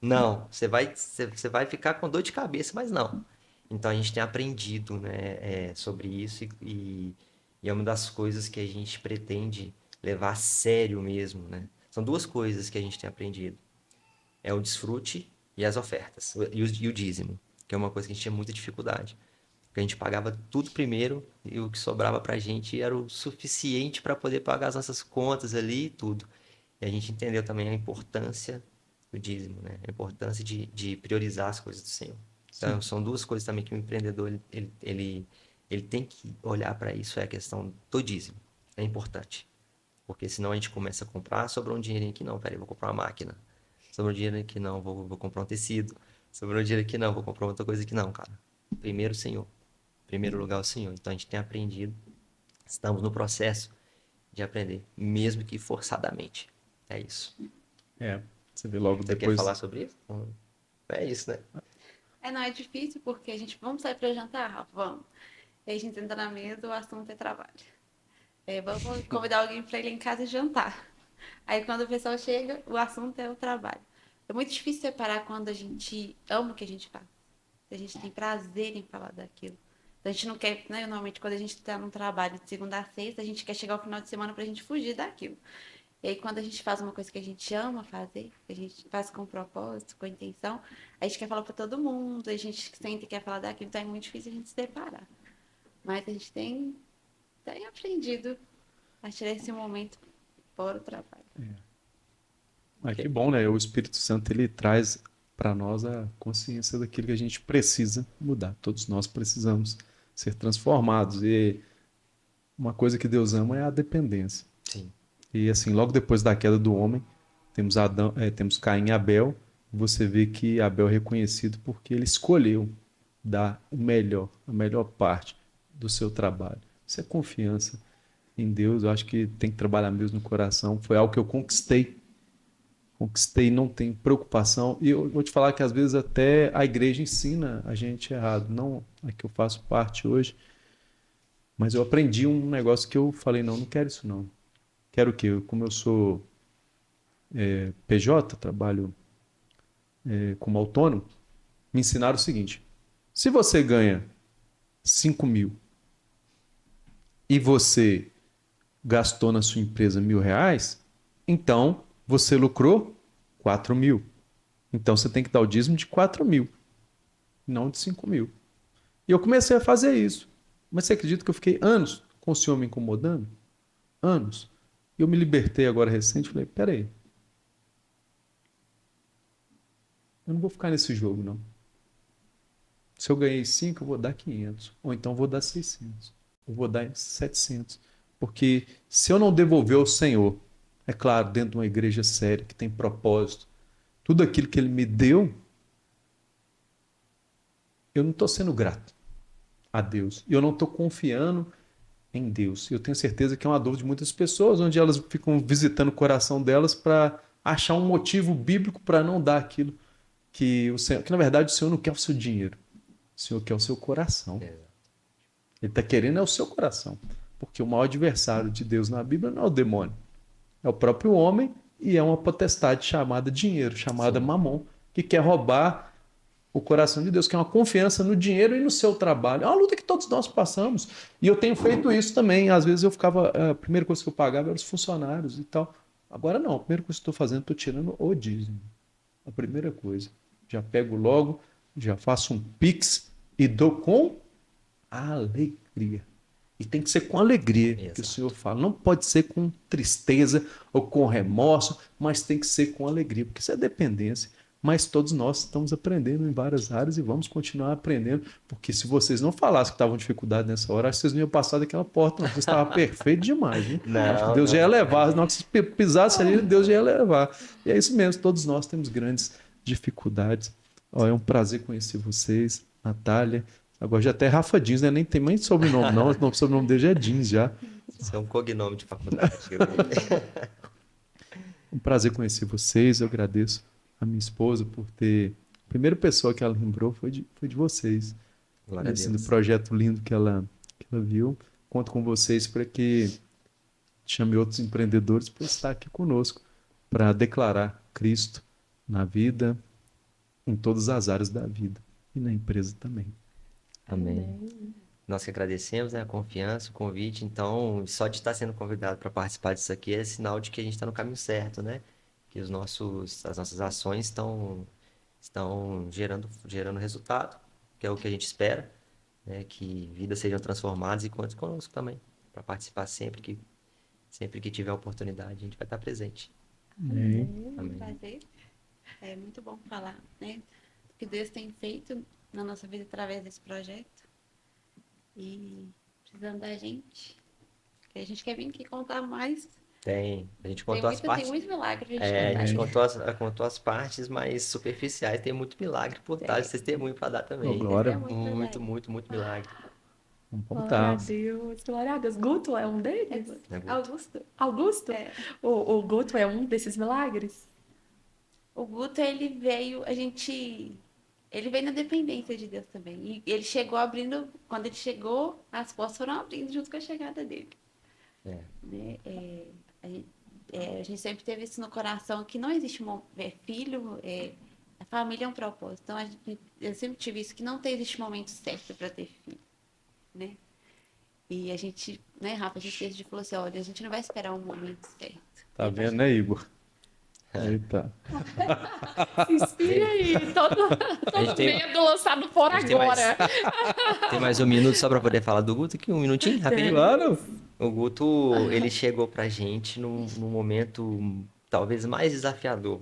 não, você vai ficar com dor de cabeça, mas não. Então a gente tem aprendido, né, sobre isso e é uma das coisas que a gente pretende levar a sério mesmo, né? São duas coisas que a gente tem aprendido. É o desfrute e as ofertas, e o dízimo, que é uma coisa que a gente tinha muita dificuldade. Porque a gente pagava tudo primeiro e o que sobrava pra gente era o suficiente para poder pagar as nossas contas ali e tudo. E a gente entendeu também a importância do dízimo, né? A importância de priorizar as coisas do Senhor. Então,
Sim.
são duas coisas também que o empreendedor ele tem que olhar para isso, é a questão do dízimo. É importante. Porque senão a gente começa a comprar, sobrou um dinheirinho aqui, não, peraí, vou comprar uma máquina. Sobrou um dinheiro aqui, não, vou comprar um tecido. Sobrou um dinheiro aqui, não, vou comprar outra coisa aqui, não, cara. Primeiro o Senhor. Primeiro lugar o Senhor. Então a gente tem aprendido, estamos no processo de aprender, mesmo que forçadamente. É isso.
É, você vê logo
Você quer falar
depois.
sobre isso? É isso, né?
Não é difícil porque a gente, vamos sair para jantar, Rafa? Vamos. E aí a gente entra na mesa, o assunto é trabalho. Vamos convidar alguém para ir lá em casa jantar. Aí quando o pessoal chega, o assunto é o trabalho. É muito difícil separar quando a gente ama o que a gente faz. A gente tem prazer em falar daquilo. A gente não quer, né? Normalmente quando a gente está num trabalho de segunda a sexta, a gente quer chegar ao final de semana para a gente fugir daquilo. E aí quando a gente faz uma coisa que a gente ama fazer, que a gente faz com propósito, com intenção, a gente quer falar para todo mundo, a gente sempre quer falar daquilo, então é muito difícil a gente se separar. Mas a gente tem aprendido a tirar esse momento fora o trabalho.
Mas que bom, né? O Espírito Santo ele traz para nós a consciência daquilo que a gente precisa mudar. Todos nós precisamos ser transformados. E uma coisa que Deus ama é a dependência.
Sim.
E assim, logo depois da queda do homem, temos Adão, temos Caim e Abel. Você vê que Abel é reconhecido porque ele escolheu dar o melhor, a melhor parte do seu trabalho. Isso é confiança em Deus. Eu acho que tem que trabalhar mesmo no coração. Foi algo que eu conquistei, não tem preocupação. E eu vou te falar que às vezes até a igreja ensina a gente errado. Não é que eu faço parte hoje, mas eu aprendi um negócio que eu falei, não, não quero isso não. Quero o quê? Como eu sou PJ, trabalho como autônomo, me ensinaram o seguinte: se você ganha 5.000 e você gastou na sua empresa R$ 1.000, então você lucrou 4.000. Então você tem que dar o dízimo de 4.000, não de 5.000. E eu comecei a fazer isso. Mas você acredita que eu fiquei anos com o senhor me incomodando? Anos. E eu me libertei agora recente. Falei, peraí. Eu não vou ficar nesse jogo, não. Se eu ganhei 5, eu vou dar 500. Ou então vou dar 600. Ou vou dar 700. Porque se eu não devolver ao Senhor, é claro, dentro de uma igreja séria, que tem propósito, tudo aquilo que ele me deu, eu não estou sendo grato a Deus. E eu não estou confiando em Deus. Eu tenho certeza que é uma dúvida de muitas pessoas, onde elas ficam visitando o coração delas para achar um motivo bíblico para não dar aquilo que o Senhor, que na verdade o Senhor não quer o seu dinheiro. O Senhor quer o seu coração. Ele está querendo é o seu coração. Porque o maior adversário de Deus na Bíblia não é o demônio. É o próprio homem e é uma potestade chamada dinheiro, chamada mamon, que quer roubar o coração de Deus, que é uma confiança no dinheiro e no seu trabalho. É uma luta que todos nós passamos. E eu tenho feito isso também. Às vezes eu ficava... A primeira coisa que eu pagava era os funcionários e tal. Agora não. A primeira coisa que eu estou fazendo, estou tirando o dízimo. A primeira coisa. Já pego logo, já faço um Pix e dou com alegria. E tem que ser com alegria que o Senhor fala. Não pode ser com tristeza ou com remorso, mas tem que ser com alegria, porque isso é dependência. Mas todos nós estamos aprendendo em várias áreas e vamos continuar aprendendo, porque se vocês não falassem que estavam com dificuldade nessa hora, acho que vocês não iam passar daquela porta, não. Vocês estavam perfeitos demais, hein? Acho que Deus já ia levar. Na hora que vocês pisassem ali, Deus já ia levar. E é isso mesmo, todos nós temos grandes dificuldades. Ó, é um prazer conhecer vocês, Natália. Agora já até Rafa Jeans, né? Nem tem mais sobrenome, não. O sobrenome dele já é Jeans, já.
Isso é um cognome de faculdade.
Um prazer conhecer vocês. Eu agradeço a minha esposa por ter... A primeira pessoa que ela lembrou foi de vocês.
Glória a
Esse
Deus.
projeto lindo que ela viu. Conto com vocês para que chame outros empreendedores para estar aqui conosco, para declarar Cristo na vida, em todas as áreas da vida e na empresa também.
Amém. Nós que agradecemos, né, a confiança, o convite. Então, só de estar sendo convidado para participar disso aqui é sinal de que a gente está no caminho certo, né? Que as nossas ações estão gerando resultado, que é o que a gente espera, né? Que vidas sejam transformadas e conte conosco também, para participar sempre que tiver oportunidade, a gente vai estar presente.
Amém.
Amém.
Prazer. É muito bom falar, né? O que Deus tem feito na nossa vida através desse projeto. E precisando da gente. Que a gente quer vir aqui contar mais.
A gente contou as
Tem
partes.
muito milagre pra gente
A
contar.
gente contou as partes mais superficiais, tem muito milagre por trás, testemunho para dar também.
Glória.
Muito milagre.
Vamos
Glória a
contar.
Deus, glória a Deus. Guto é um deles?
Né, Guto?
Augusto.
Augusto?
É.
O Guto é um desses milagres?
O Guto, ele veio na dependência de Deus também. E ele chegou abrindo, quando ele chegou, as portas foram abrindo junto com a chegada dele.
É.
Né? A gente sempre teve isso no coração, que não existe filho, a família é um propósito. Então, eu sempre tive isso, que não existe momento certo para ter filho. Né? E a gente, né, Rafa, a gente falou assim, olha, a gente não vai esperar um momento certo.
Tá vendo, né, Igor? Eita.
Se inspira aí, todo
gente tem-
medo lançado fora
a gente tem mais-
agora.
Tem mais um minuto só para poder falar do Guto aqui, um minutinho, rapidinho.
Claro.
O Guto, ele chegou pra gente num momento talvez mais desafiador.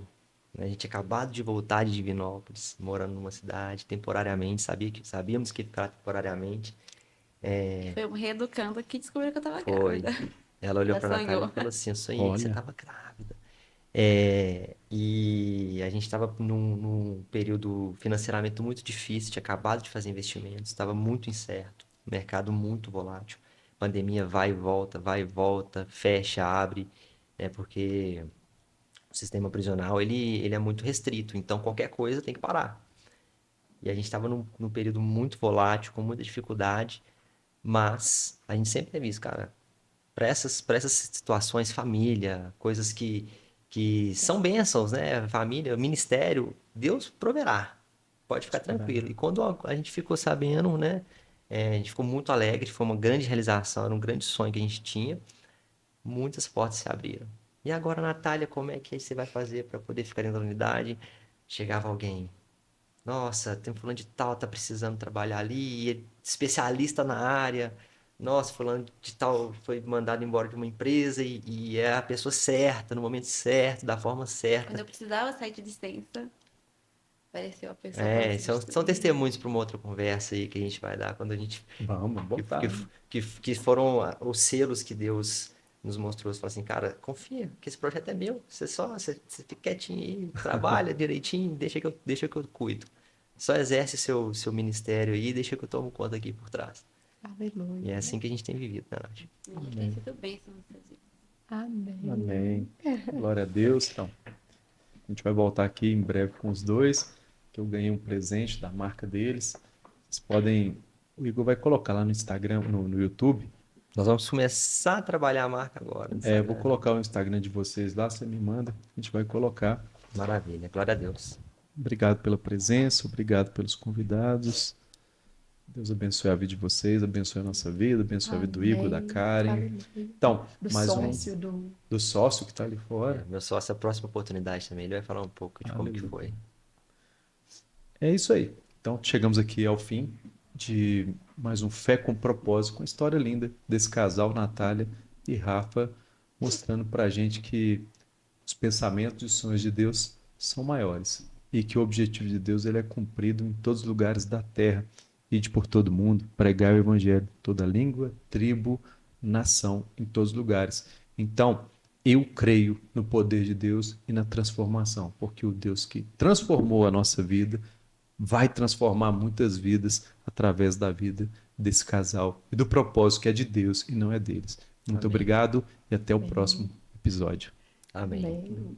Né? A gente acabado de voltar de Divinópolis, morando numa cidade temporariamente, sabíamos que ia ficar temporariamente.
Foi um reeducando que descobriu que eu tava
Foi.
grávida.
Ela olhou
Já
pra Natália
sonhou.
e falou assim, eu sonhei que você
Olha.
tava grávida. E a gente estava num período financeiramente muito difícil, tinha acabado de fazer investimentos, estava muito incerto, mercado muito volátil. Pandemia vai e volta, fecha, abre, né? Porque o sistema prisional ele é muito restrito, então qualquer coisa tem que parar. E a gente estava num período muito volátil, com muita dificuldade, mas a gente sempre teve isso, cara. Para essas situações, família, coisas que são bênçãos, né? Família, ministério, Deus proverá. Pode ficar tranquilo. E quando a gente ficou sabendo, né? A gente ficou muito alegre, foi uma grande realização, era um grande sonho que a gente tinha. Muitas portas se abriram. E agora, Natália, como é que você vai fazer para poder ficar dentro da unidade? Chegava alguém. Nossa, tem fulano de tal, tá precisando trabalhar ali, é especialista na área. Nossa, fulano de tal foi mandado embora de uma empresa e é a pessoa certa, no momento certo, da forma
Quando
certa.
eu precisava sair de licença, apareceu a pessoa.
São testemunhos para uma outra conversa aí que a gente vai dar quando a gente
Vamos botar.
que foram os selos que Deus nos mostrou, falou assim, cara, confia, que esse projeto é meu. Você fica quietinho aí, trabalha direitinho, deixa que eu cuido. Só exerce seu ministério aí, deixa que eu tomo conta aqui por trás.
Aleluia.
E é assim que a gente tem vivido, né, Nath?
Tem sido bênção nas suas vidas.
Amém.
Amém. Glória a Deus. Então, a gente vai voltar aqui em breve com os dois, que eu ganhei um presente da marca deles. Vocês podem. O Igor vai colocar lá no Instagram, no YouTube.
Nós vamos começar a trabalhar a marca agora. no
Eu vou
Instagram.
colocar o Instagram de vocês lá, você me manda, a gente vai colocar.
Maravilha, glória a Deus.
Obrigado pela presença, obrigado pelos convidados. Deus abençoe a vida de vocês, abençoe a nossa vida, abençoe a vida do Igor, da
Amém.
Karen.
Aleluia.
Então,
Do
mais
sócio,
do sócio que está ali fora.
Meu sócio, a próxima oportunidade também, ele vai falar um pouco de como que
Aleluia.
foi.
É isso aí. Então, chegamos aqui ao fim de mais um Fé com Propósito, com a história linda desse casal, Natália e Rafa, mostrando pra gente que os pensamentos e os sonhos de Deus são maiores e que o objetivo de Deus ele é cumprido em todos os lugares da terra, ide por todo mundo, pregar o evangelho, toda língua, tribo, nação, em todos os lugares. Então, eu creio no poder de Deus e na transformação, porque o Deus que transformou a nossa vida vai transformar muitas vidas através da vida desse casal e do propósito que é de Deus e não é deles. Muito
Amém.
obrigado e até o
Amém.
próximo episódio.
Amém.
Amém.